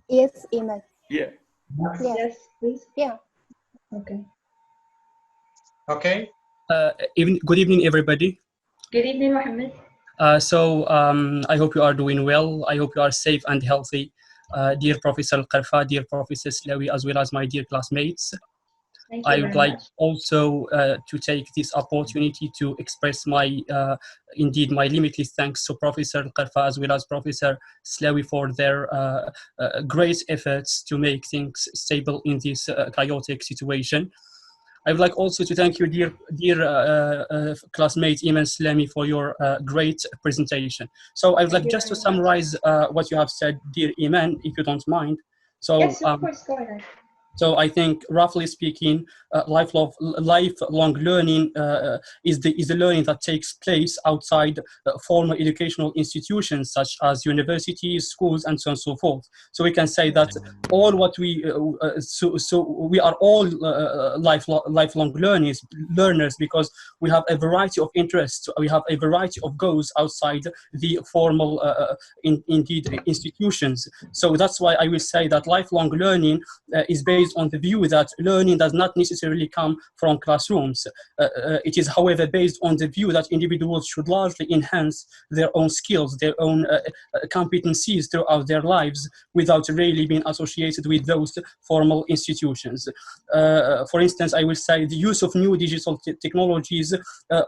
Yes, Iman. Yeah. Yes, please. Yeah. Okay. Okay. Good evening, everybody. Good evening, Mohammed. I hope you are doing well. I hope you are safe and healthy. Dear Professor Karfa, dear Professor Slawi, as well as my dear classmates. Thank you I would very like much. also to take this opportunity to express indeed my limitless thanks to Professor Karfa as well as Professor Slawi for their great efforts to make things stable in this chaotic situation. I would like also to thank you, dear classmate Iman Slami, for your great presentation. So I would like just to summarize what you have said, dear Iman, if you don't mind. So, yes, of course, go ahead. So I think, roughly speaking, lifelong learning is the learning that takes place outside formal educational institutions such as universities, schools, and so on and so forth. So we can say that all what we we are all lifelong learners because we have a variety of interests, we have a variety of goals outside the formal indeed institutions. So that's why I will say that lifelong learning is based on the view that learning does not necessarily come from classrooms. It is, however, based on the view that individuals should largely enhance their own skills, their own competencies throughout their lives without really being associated with those formal institutions. For instance, I will say the use of new digital technologies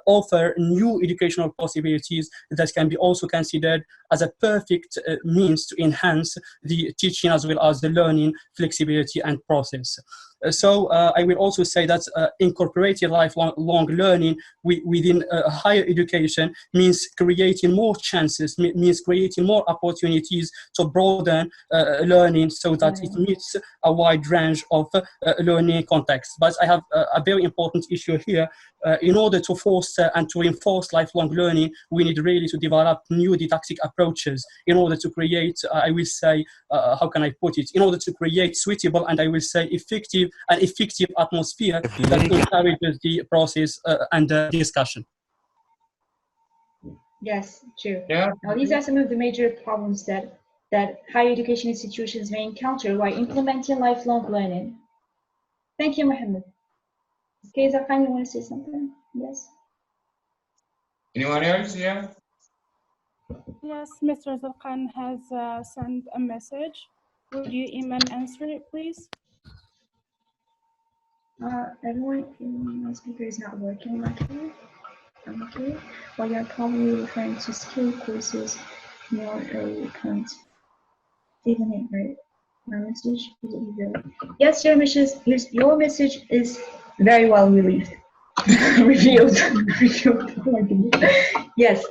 offer new educational possibilities that can be also considered as a perfect means to enhance the teaching as well as the learning flexibility and process. So I will also say that incorporating lifelong learning within higher education means creating more chances, means creating more opportunities to broaden learning so that it meets a wide range of learning contexts. But I have a very important issue here. In order to foster and to enforce lifelong learning, we need really to develop new didactic approaches in order to create, I will say, how can I put it, in order to create suitable and I will say effective atmosphere that encourages the process and discussion. Yes, true. Yeah. Now, these are some of the major problems that higher education institutions may encounter while implementing lifelong learning. Thank you, Mohammed. Okay, Zarqan, you want to say something? Yes. Anyone else? Yeah. Yes, Mr. Zarqan has sent a message. Would you, Iman, answer it, please? Everyone, my speaker is not working. I'm okay. While you're probably referring to skill courses more early current. Even it, right? My message is yes, your message is very well relieved. Revealed. Revealed. Oh my goodness. Yes.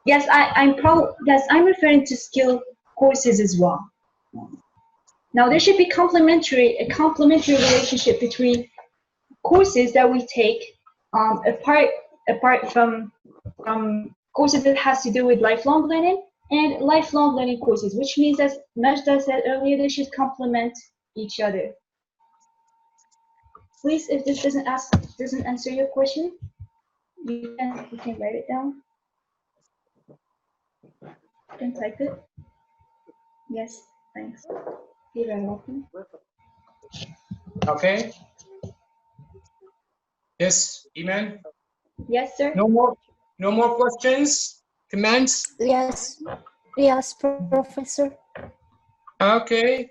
Yes, I'm referring to skill courses as well. Now there should be a complementary relationship between courses that we take apart from courses that has to do with lifelong learning and lifelong learning courses, which means, as Majda said earlier, they should complement each other. Please, if this doesn't answer your question, you can write it down. You can type it. Yes, thanks. You're very welcome. Okay. Yes, Iman. Yes, sir. No more questions, comments. Yes, yes, Professor. Okay.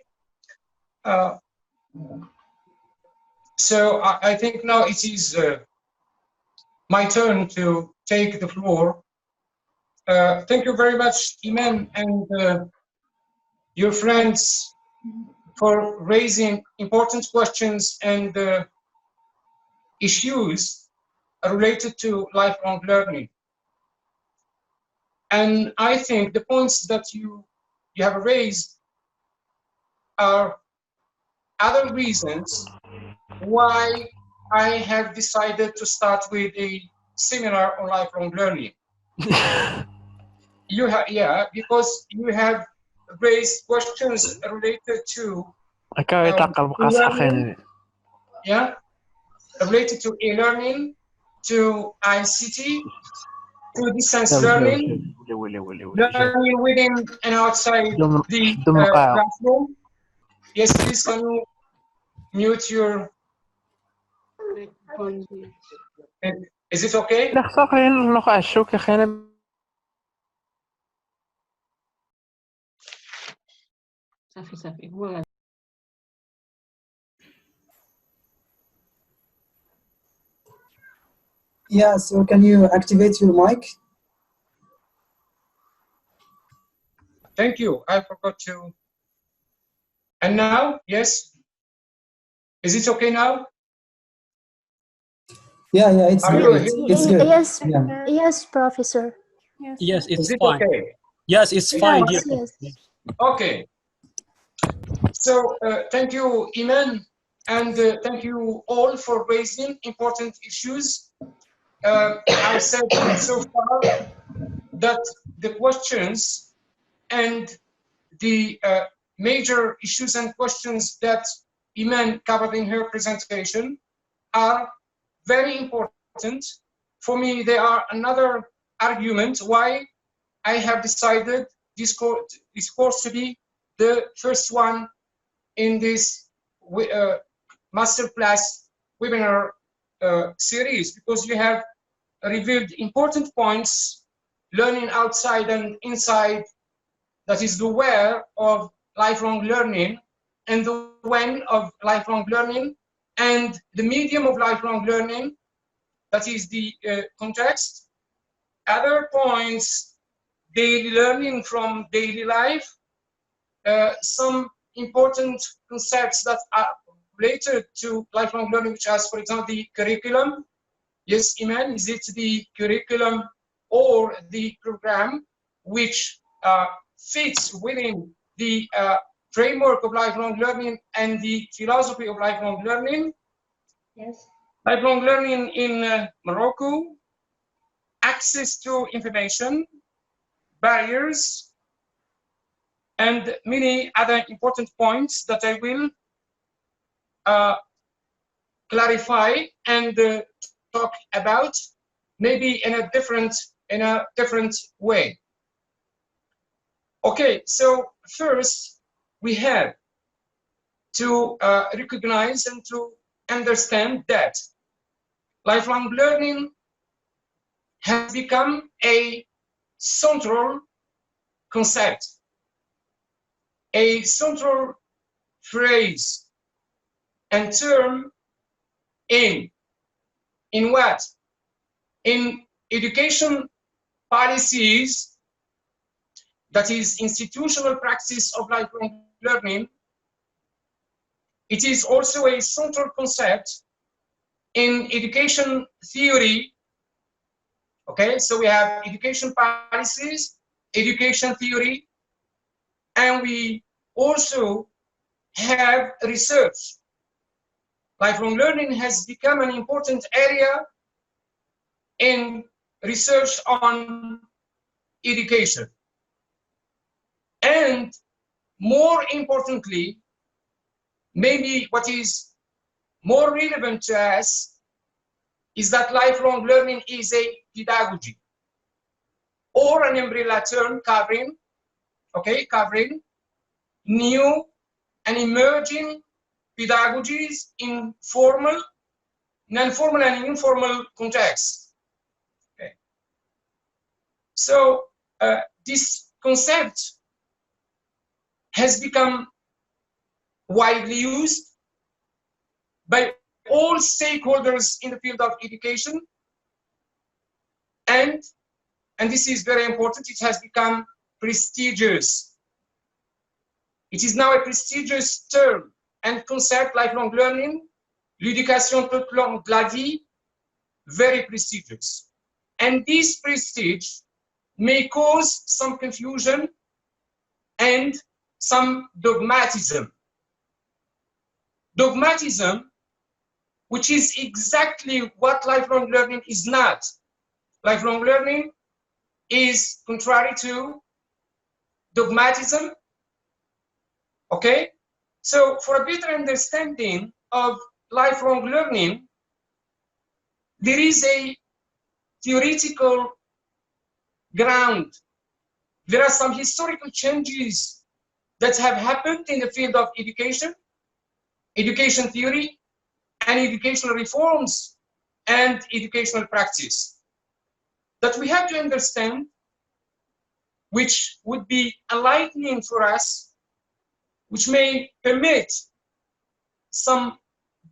So I think now it is my turn to take the floor. Thank you very much, Iman, and your friends for raising important questions and issues related to lifelong learning. And I think the points that you have raised are other reasons why I have decided to start with a seminar on lifelong learning. Because you have raised questions related to learning, related to e-learning, to ICT, to distance learning, learning within and outside the classroom. Yes, please, can you mute your... Is it okay? Yeah, so can you activate your mic? Thank you. I forgot to. And now, yes? Is it okay now? Yeah, it's great. It's good. Yes, yeah. Yes, Professor. Yes, it's Is it fine. okay? Yes, it's fine. Yes. Okay. So thank you, Iman, and thank you all for raising important issues. I said so far that the questions and the major issues and questions that Iman covered in her presentation are very important. For me, they are another argument why I have decided this course to be the first one in this masterclass webinar series, because you have revealed important points, learning outside and inside, that is the where of lifelong learning and the when of lifelong learning, and the medium of lifelong learning, that is the context. Other points, daily learning from daily life, some important concepts that are related to lifelong learning, which as, for example, the curriculum. Yes, Iman, is it the curriculum or the program which fits within the framework of lifelong learning and the philosophy of lifelong learning? Yes. Lifelong learning in Morocco, access to information, barriers, and many other important points that I will clarify and talk about, maybe in a different way. Okay, so first we have to recognize and to understand that lifelong learning has become a central concept, a central phrase and term in what? In education policies, that is institutional practice of lifelong learning, It is also a central concept in education theory. Okay, so we have education policies, education theory, and we also have research. Lifelong learning has become an important area in research on education. And more importantly, maybe what is more relevant to us is that lifelong learning is a pedagogy, or an umbrella term covering, covering new and emerging pedagogies in formal, non-formal, and informal contexts. Okay. So this concept has become widely used by all stakeholders in the field of education, and this is very important, it has become prestigious. It is now a prestigious term and concept, lifelong learning, l'éducation tout au long de la vie, very prestigious. And this prestige may cause some confusion and some dogmatism. Dogmatism, which is exactly what lifelong learning is not. Lifelong learning is contrary to dogmatism. Okay? So for a better understanding of lifelong learning, there is a theoretical ground. There are some historical changes that have happened in the field of education, education theory, and educational reforms and educational practice that we have to understand, which would be enlightening for us, which may permit some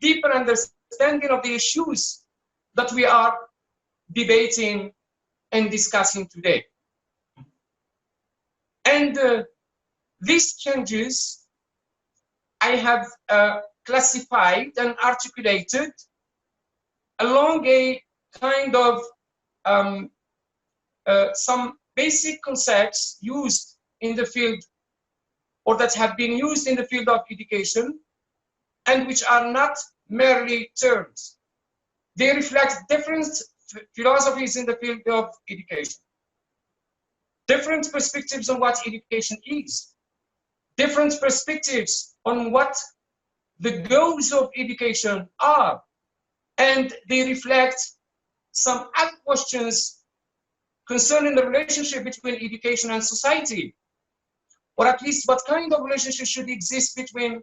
deeper understanding of the issues that we are debating and discussing today. And these changes I have classified and articulated along a kind of some basic concepts used in the field, or that have been used in the field of education, and which are not merely terms. They reflect different philosophies in the field of education, different perspectives on what education is, different perspectives on what the goals of education are, and they reflect some other questions concerning the relationship between education and society, or at least what kind of relationship should exist between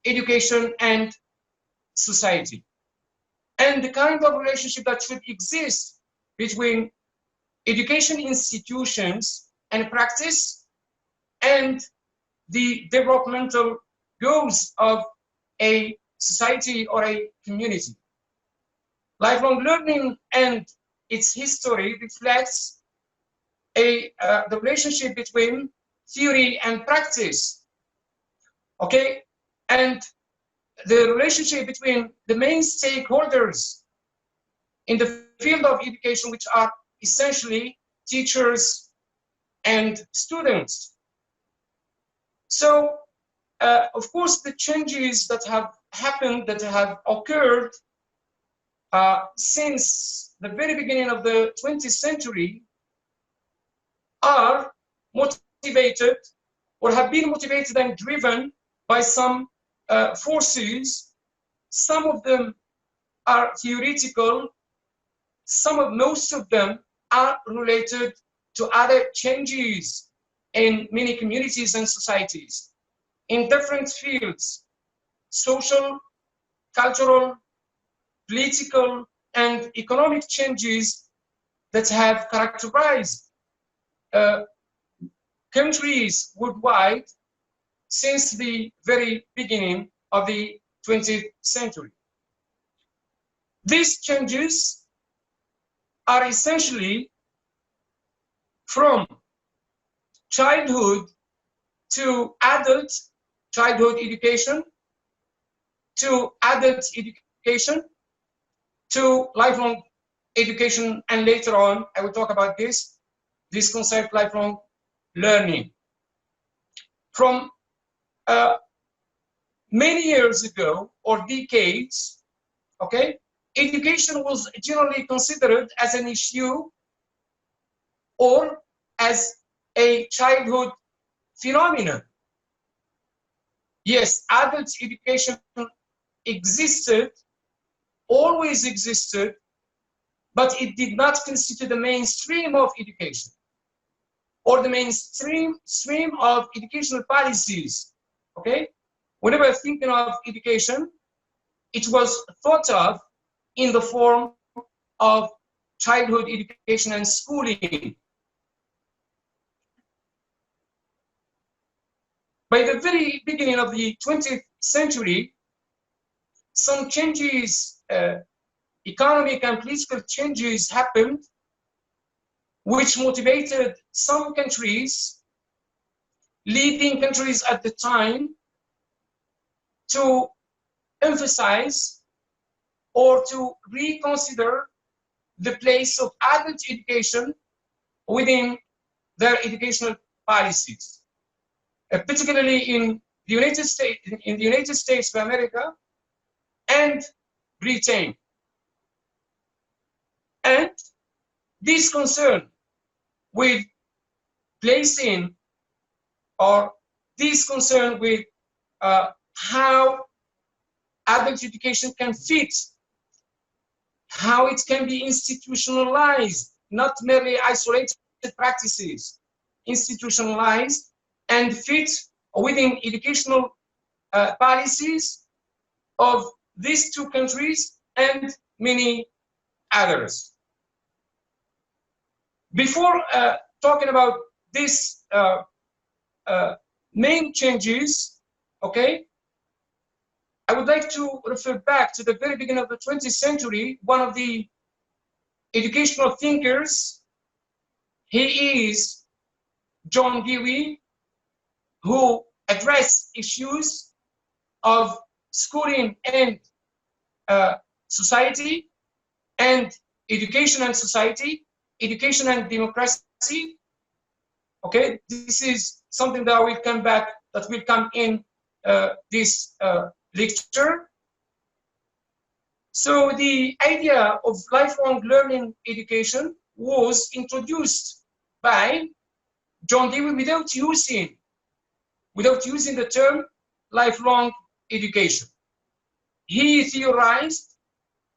education and society, and the kind of relationship that should exist between education institutions and practice and the developmental goals of a society or a community. Lifelong learning and its history reflects the relationship between theory and practice, okay? And the relationship between the main stakeholders in the field of education, which are essentially teachers and students. So, of course, the changes that have happened, that have occurred since the very beginning of the 20th century are motivated, or have been motivated and driven by some forces. Some of them are theoretical, most of them are related to other changes in many communities and societies in different fields: social, cultural, political, and economic changes that have characterized countries worldwide since the very beginning of the 20th century. These changes are essentially from childhood to adult childhood education, to adult education, to lifelong education, and later on, I will talk about this concept, lifelong learning. From many years ago, or decades, okay, education was generally considered as an issue or as a childhood phenomenon. Yes, adult education existed, always existed, but it did not constitute the mainstream of education or the mainstream of educational policies. Okay, whenever thinking of education, it was thought of in the form of childhood education and schooling. By the very beginning of the 20th century, some changes, economic and political changes happened, which motivated some countries, leading countries at the time, to emphasize or to reconsider the place of adult education within their educational policies, particularly in the United States of America and Britain. And this concern with placing, or this concern with how adult education can fit, how it can be institutionalized, not merely isolated practices, institutionalized and fit within educational policies of these two countries and many others. Before talking about these main changes, okay, I would like to refer back to the very beginning of the 20th century. One of the educational thinkers, he is John Dewey, who addressed issues of schooling and society, and education and society, education and democracy. Okay, this is something that will come back, that will come in this lecture. So the idea of lifelong learning education was introduced by John Dewey without using the term lifelong education. He theorized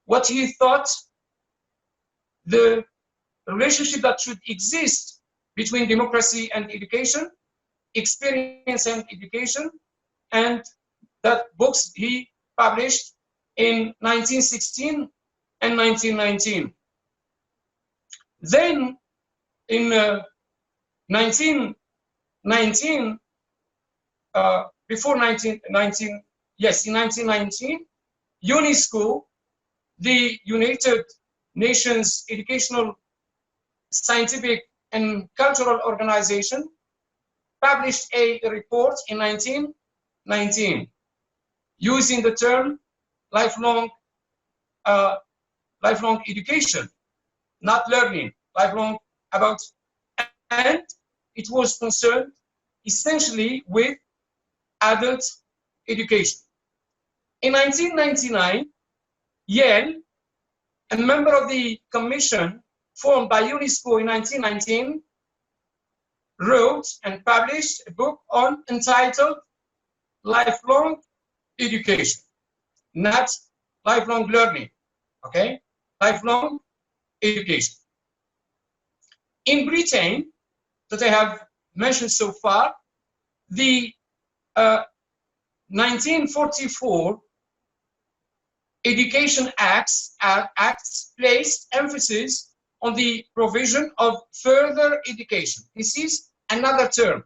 what he thought the relationship that should exist between democracy and education, experience and education, and that books he published in 1916 and 1919. Then in 1919, before 1919, yes, in 1919, UNESCO, the United Nations Educational, Scientific and Cultural Organization, published a report in 1919 using the term lifelong education, not learning, lifelong about, and it was concerned essentially with adult education. In 1999, Yale, a member of the commission formed by UNESCO in 1919, wrote and published a book entitled Lifelong Education, not lifelong learning, okay? Lifelong education. In Britain, that I have mentioned so far, the 1944 Education Acts placed emphasis on the provision of further education. This is another term,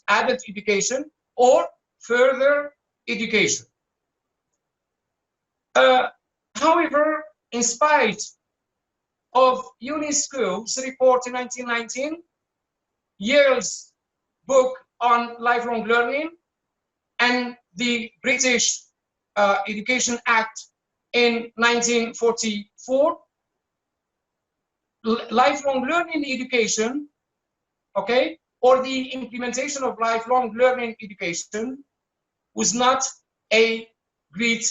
adult education or further education. However, in spite of UNESCO's report in 1919, Yale's book on lifelong learning, and the British Education Act in 1944, lifelong learning education, okay, or the implementation of lifelong learning education was not a great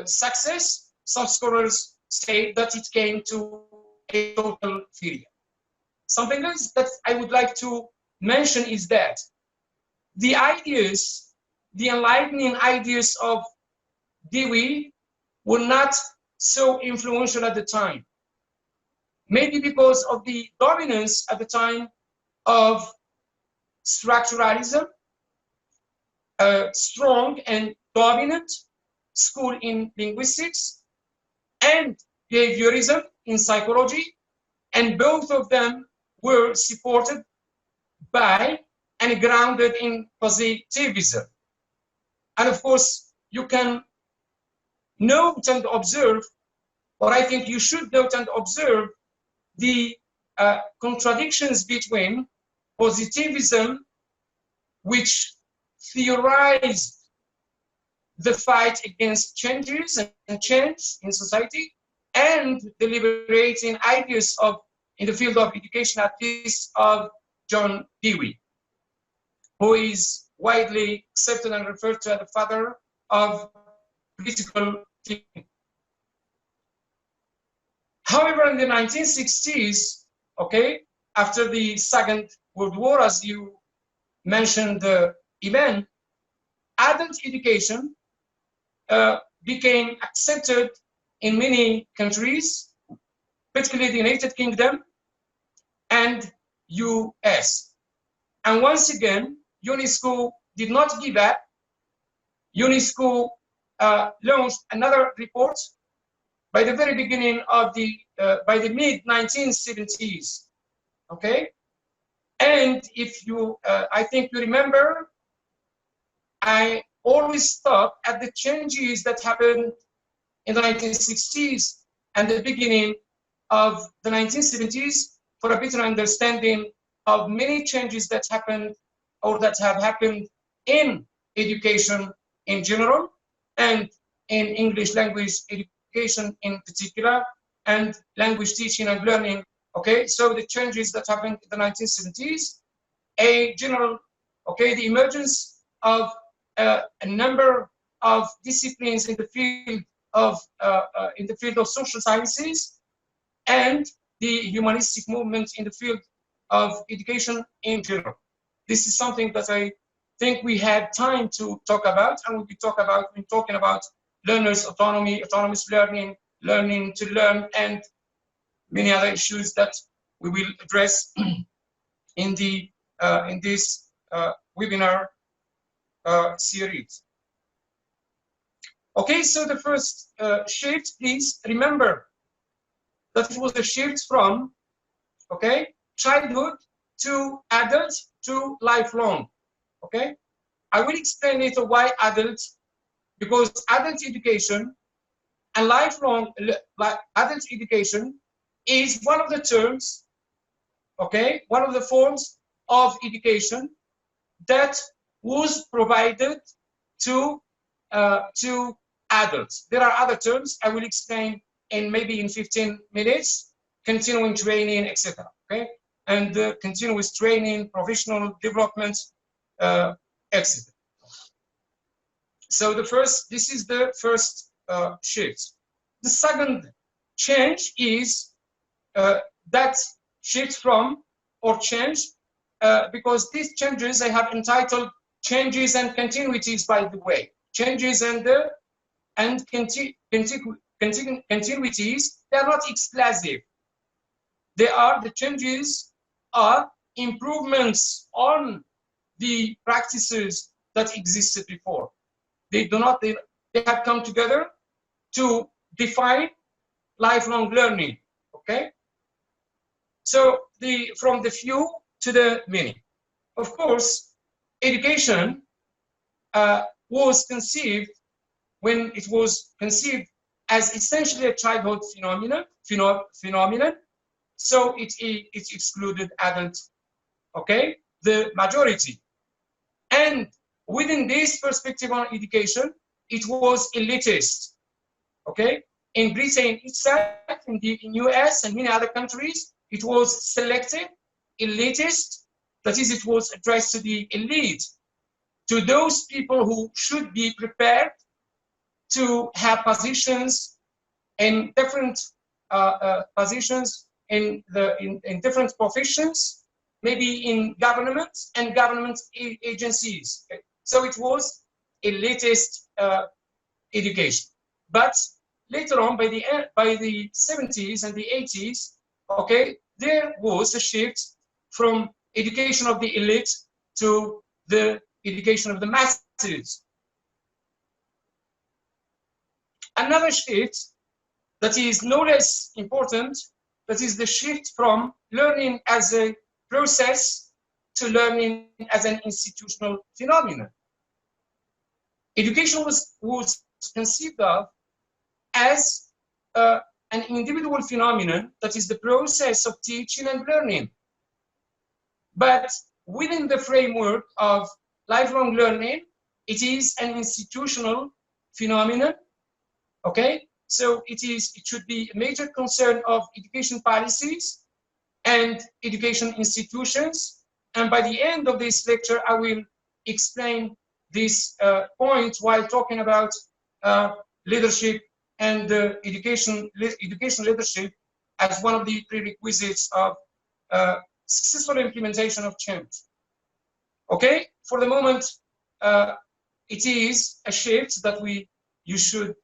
success. Some scholars say that it came to a total failure. Something else that I would like to mention is that the ideas, the enlightening ideas of Dewey were not so influential at the time. Maybe because of the dominance at the time of structuralism, a strong and dominant school in linguistics, and behaviorism in psychology, and both of them were supported by and grounded in positivism. And of course, you can note and observe, or I think you should note and observe, the contradictions between positivism, which theorized the fight against changes and change in society, and the liberating ideas of, in the field of education, at least of John Dewey, who is widely accepted and referred to as the father of critical thinking. However, in the 1960s, okay, after the Second World War, as you mentioned, the event, adult education became accepted in many countries, particularly the United Kingdom and US. And once again, UNESCO did not give up. UNESCO launched another report by the very beginning of the, by the mid-1970s, okay? And if you, I think you remember, I always stop at the changes that happened in the 1960s and the beginning of the 1970s for a better understanding of many changes that happened or that have happened in education in general and in English language education in particular, and language teaching and learning. Okay, so the changes that happened in the 1970s, a general, okay, the emergence of a number of disciplines in the field of social sciences, and the humanistic movement in the field of education in general. This is something that I think we had time to talk about, and we'll be talking about learners' autonomy, autonomous learning, learning to learn, and many other issues that we will address in the in this webinar series. Okay, so the first shift, please remember that it was a shift from, okay, childhood to adult to lifelong. Okay, I will explain later why adult, because adult education and lifelong adult education is one of the terms, okay, one of the forms of education that was provided to adults. There are other terms I will explain in maybe in 15 minutes, continuing training, etc. Okay, and continuous training, professional development, etc. So this is the first shift. The second change is that shift from, or change, because these changes I have entitled changes and continuities, by the way. Changes and continuities, they are not exclusive. The changes are improvements on the practices that existed before. They have come together to define lifelong learning, okay? So from the few to the many. Of course, education was conceived, when it was conceived, as essentially a childhood phenomenon, so it excluded adults, okay, the majority. And within this perspective on education, it was elitist. Okay, in Britain itself, in the US and many other countries, it was selective, elitist. That is, it was addressed to the elite, to those people who should be prepared to have positions in different positions in different professions, maybe in government and government agencies. Okay? So it was elitist education. But later on, by the 70s and the 80s, okay, there was a shift from education of the elite to the education of the masses. Another shift that is no less important, that is the shift from learning as a process to learning as an institutional phenomenon. Education was conceived of as an individual phenomenon, that is the process of teaching and learning. But within the framework of lifelong learning, it is an institutional phenomenon. Okay, so it should be a major concern of education policies and education institutions. And by the end of this lecture, I will explain this point while talking about leadership and education leadership as one of the prerequisites of successful implementation of change. Okay, for the moment, it is a shift that you should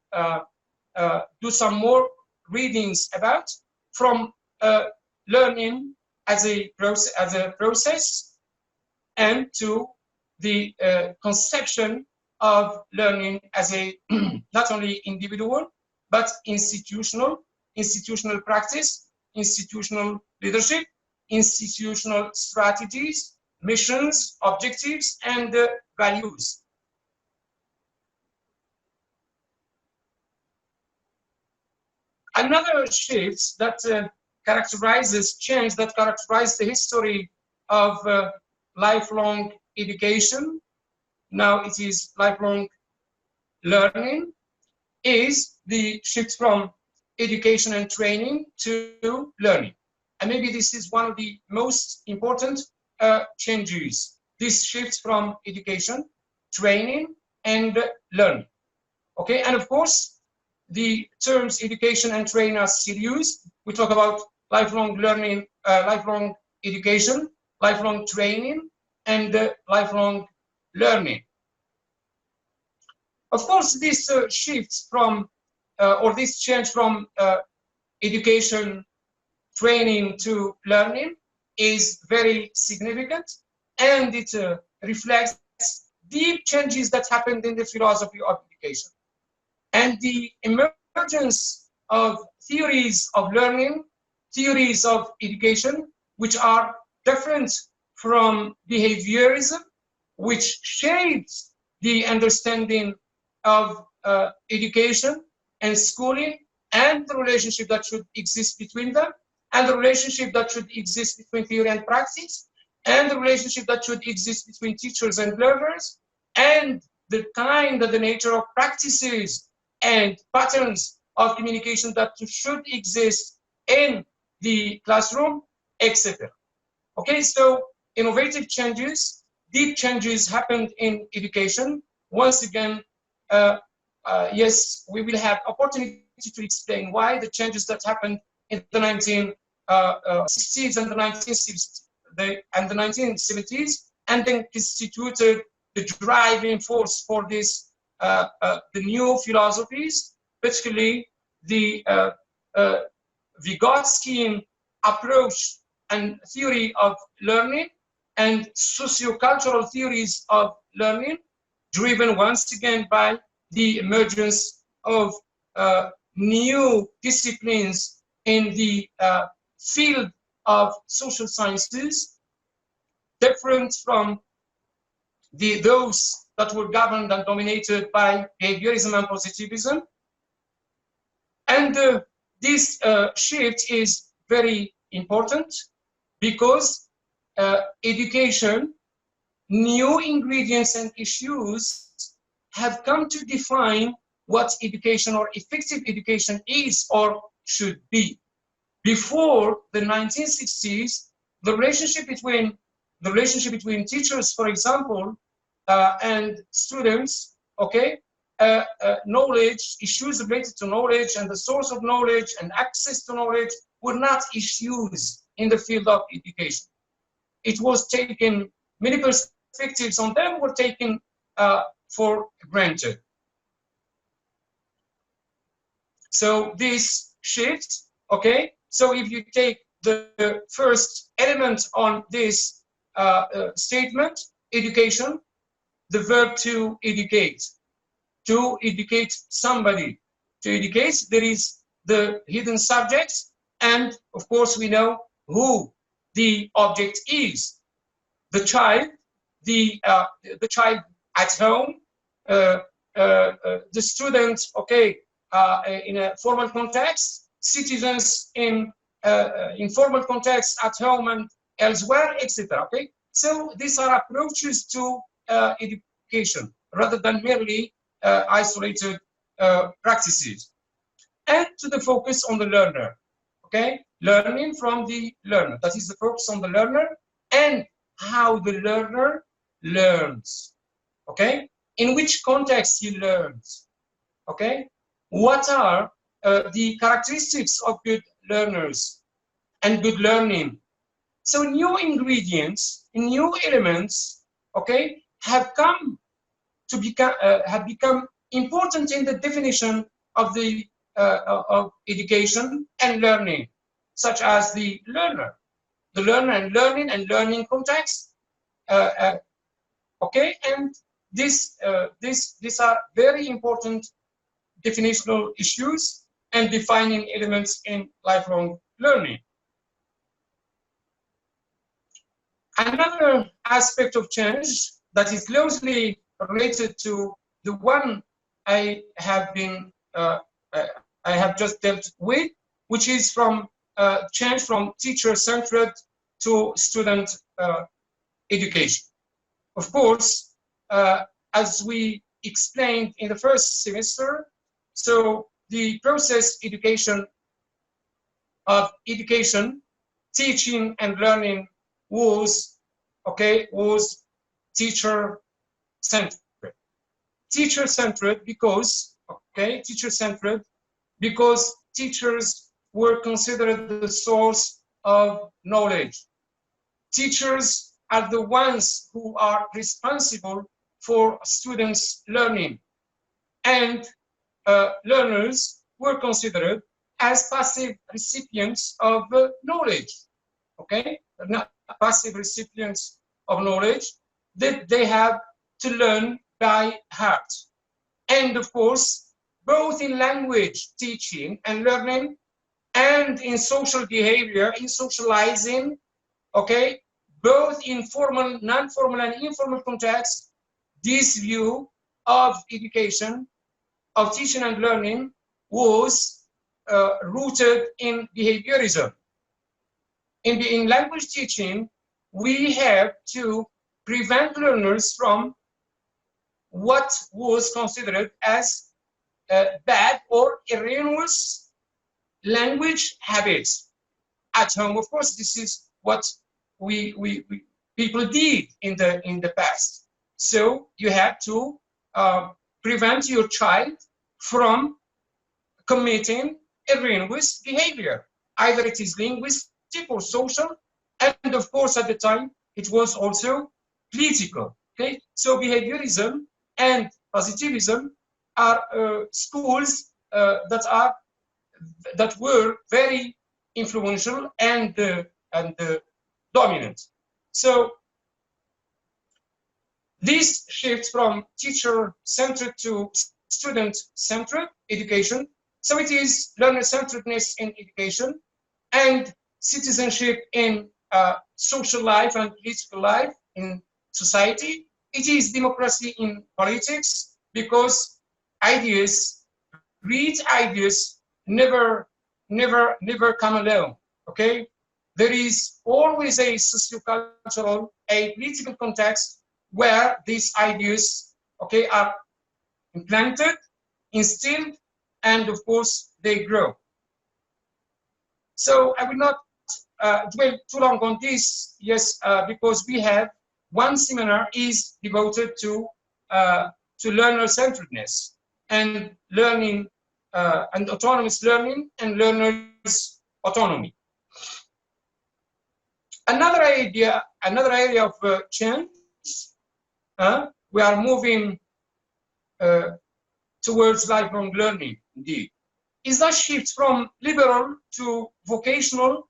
do some more readings about, from learning as a process and to the conception of learning as a not only individual but institutional practice, institutional leadership, institutional strategies, missions, objectives, and values. Another shift that characterizes change, that characterizes the history of lifelong education, now it is lifelong learning, is the shift from education and training to learning. And maybe this is one of the most important changes, this shift from education, training, and learning. Okay, and of course, the terms education and training are serious. We talk about lifelong learning, lifelong education, lifelong training, and lifelong learning. Of course, this shift from, or this change from education, training to learning is very significant, and it reflects deep changes that happened in the philosophy of education. And the emergence of theories of learning, theories of education, which are different from behaviorism, which shapes the understanding of education and schooling, and the relationship that should exist between them, and the relationship that should exist between theory and practice, and the relationship that should exist between teachers and learners, and the kind of the nature of practices and patterns of communication that should exist in the classroom, etc. Okay, so innovative changes, deep changes happened in education. Once again, yes, we will have opportunity to explain why the changes that happened in the 1960s and the 1970s, and then constituted the driving force for this the new philosophies, particularly the Vygotskian approach and theory of learning, and sociocultural theories of learning, driven once again by the emergence of new disciplines in the field of social sciences, different from those that were governed and dominated by behaviorism and positivism. And this shift is very important because education, new ingredients and issues have come to define what education or effective education is or should be. Before the 1960s, the relationship between teachers, for example, and students, okay, knowledge, issues related to knowledge and the source of knowledge and access to knowledge were not issues in the field of education. It was taken, many perspectives on them were taken for granted. So this shift, okay, so if you take the first element on this statement, education, the verb to educate somebody. To educate, there is the hidden subject, and of course we know who the object is. The child, the child at home, the student, okay, in a formal context, citizens in informal context at home and elsewhere, etc. Okay, so these are approaches to education rather than merely isolated practices, and to the focus on the learner. Okay, learning from the learner. That is the focus on the learner and how the learner learns. Okay, in which context he learns. Okay, what are the characteristics of good learners and good learning? So new ingredients, new elements, okay, have come to become important in the definition of the of education and learning, such as the learner and learning context. Okay, and these are very important definitional issues and defining elements in lifelong learning. Another aspect of change that is closely related to the one I have just dealt with, which is from change from teacher-centered to student education. Of course, as we explained in the first semester, so the process of education, teaching and learning was teacher-centered. Teacher-centered because teachers were considered the source of knowledge. Teachers are the ones who are responsible for students' learning, and learners were considered as passive recipients of knowledge. Okay, not passive recipients of knowledge that they have to learn by heart. And of course, both in language teaching and learning and in social behavior, in socializing, okay, both in formal, non-formal and informal context, this view of education, of teaching and learning was rooted in behaviorism. In language teaching, we have to prevent learners from what was considered as bad or erroneous language habits. At home, of course, this is what people did in the past. So you have to prevent your child from committing erroneous behavior. Either it is linguistic or social, and of course at the time it was also political. Okay, so behaviorism and positivism are schools that were very influential and dominant. So this shift from teacher-centered to student-centered education. So it is learner-centeredness in education and citizenship in social life and political life in society. It is democracy in politics, because ideas, great ideas, never come alone. Okay, there is always a sociocultural, a political context where these ideas, okay, are implanted, instilled, and of course, they grow. So I will not dwell too long on this, yes, because we have one seminar is devoted to learner-centeredness and learning and autonomous learning and learners' autonomy. Another area of change, we are moving towards lifelong learning, indeed, is a shift from liberal to vocational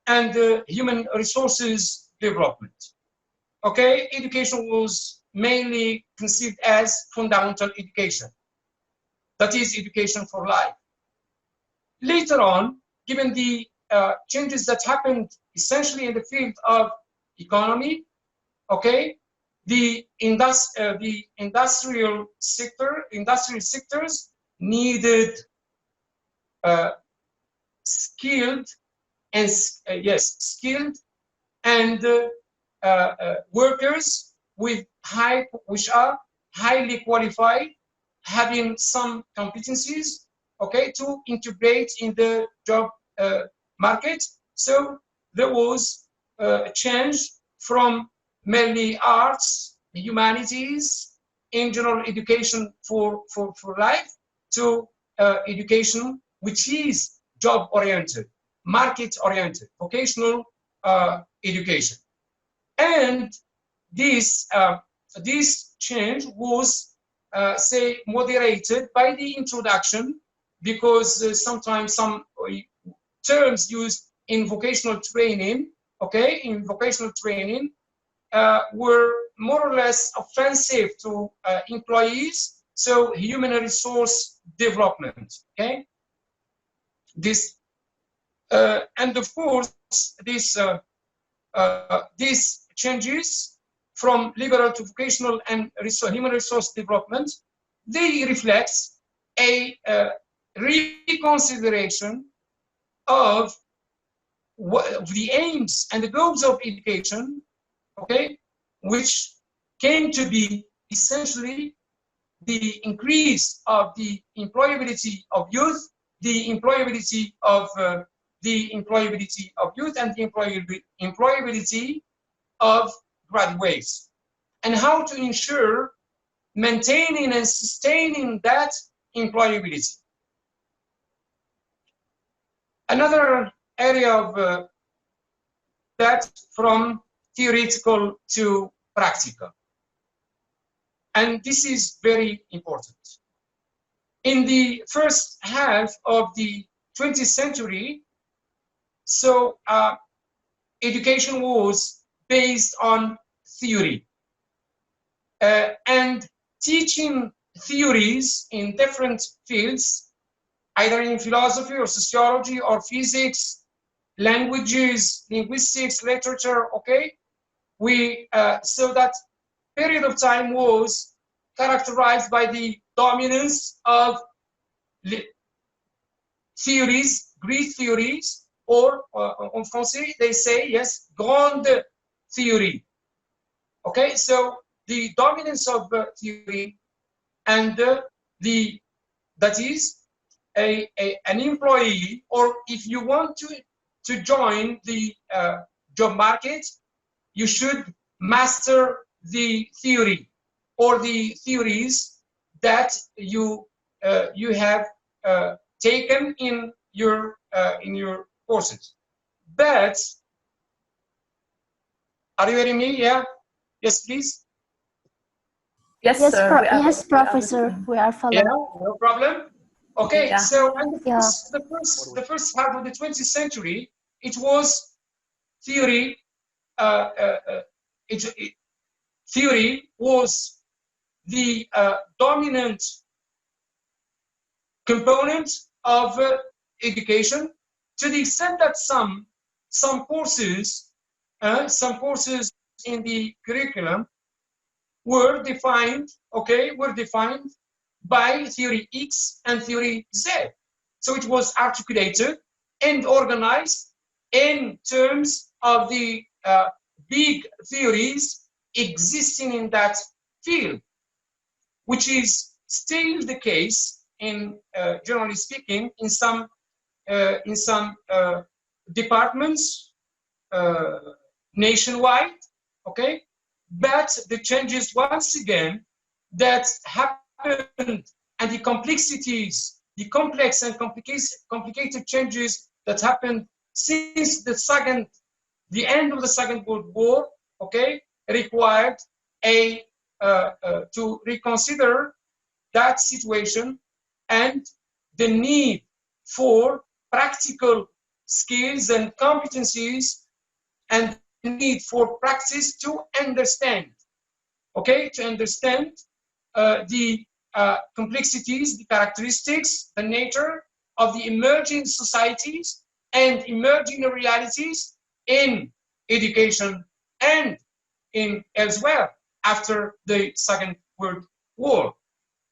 and human resources development. Okay, education was mainly conceived as fundamental education, that is education for life. Later on, given the changes that happened essentially in the field of economy, okay, the industrial sectors needed skilled workers which are highly qualified, having some competencies, okay, to integrate in the job market. So there was a change from merely arts, humanities, in general education for life, to education which is job-oriented, market-oriented, vocational education. And this change was, say, moderated by the introduction, because sometimes some terms used in vocational training, okay, were more or less offensive to employees. So human resource development, okay. This and of course these changes from liberal to vocational and human resource development, they reflect a reconsideration of the aims and the goals of education, okay, which came to be essentially the increase of the employability of youth, the employability of youth, and the employability of graduates, and how to ensure maintaining and sustaining that employability. Another area of that, from theoretical to practical. And this is very important. In the first half of the 20th century, so education was based on theory. And teaching theories in different fields, either in philosophy or sociology or physics, languages, linguistics, literature, okay? So that period of time was characterized by the dominance of theories, Greek theories, or en français, they say, yes, grande theory. Okay, so the dominance of theory, and that is an employee, or if you want to join the job market, you should master the theory or the theories that you have taken in your courses. But are you hearing me? Yeah. Yes, please. Yes, Yes, sir. yes, professor. We are following. Yeah, no problem. Okay, Yeah. so the first half of the 20th century, it was theory. Theory was the dominant component of education, to the extent that some courses in the curriculum were defined by theory X and theory Z. So it was articulated and organized in terms of the big theories existing in that field, which is still the case in, generally speaking, in some departments nationwide, okay? But the changes, once again, that happened, and the complexities, the complex and complicated changes that happened since the end of the Second World War, okay, required to reconsider that situation and the need for practical skills and competencies and the need for practice to understand, okay, to understand the complexities, the characteristics, the nature of the emerging societies and emerging realities in education and in elsewhere after the Second World War.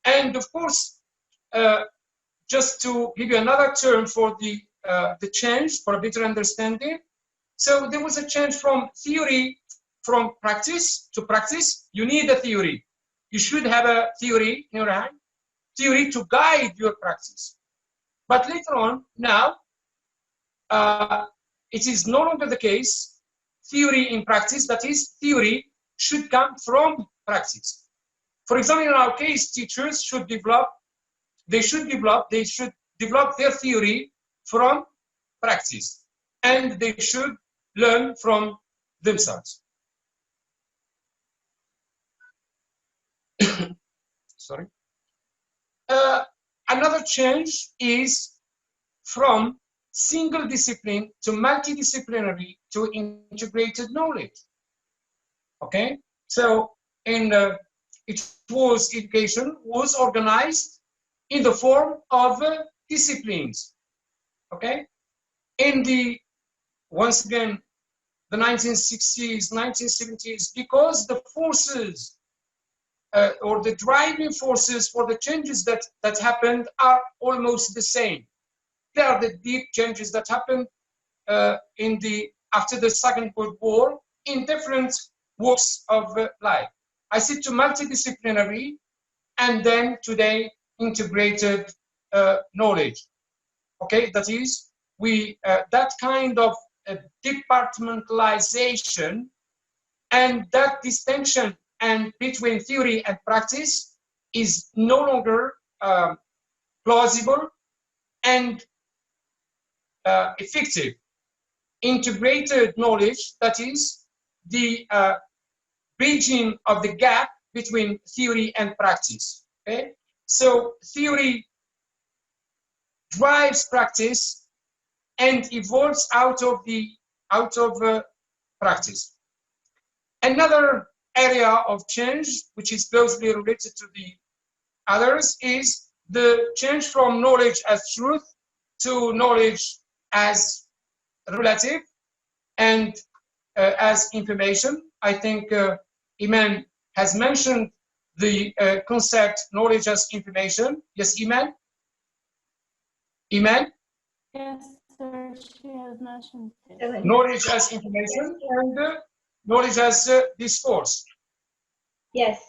And of course, just to give you another term for the change, for a better understanding. So there was a change from theory, from practice to practice. You need a theory. You should have a theory in your hand, theory to guide your practice. But later on, now, it is no longer the case. Theory in practice, that is, theory should come from practice. For example, in our case, teachers should develop their theory from practice, and they should learn from themselves. Sorry. Another change is from single discipline to multidisciplinary to integrated knowledge. Okay, so education was organized in the form of disciplines. Okay, once again, the 1960s, 1970s, because the forces or the driving forces for the changes that happened are almost the same. They are the deep changes that happened after the Second World War in different walks of life. I said to multidisciplinary, and then today integrated knowledge. Okay, that is, that kind of departmentalization and that distinction and between theory and practice is no longer plausible and effective. Integrated knowledge, that is, the bridging of the gap between theory and practice. Okay, so theory drives practice and evolves out of practice. Another area of change, which is closely related to the others, is the change from knowledge as truth to knowledge as relative and as information. I think Iman has mentioned the concept knowledge as information. Yes, Iman? Iman? Yes, sir, she has mentioned it. Knowledge as information and knowledge as discourse. Yes.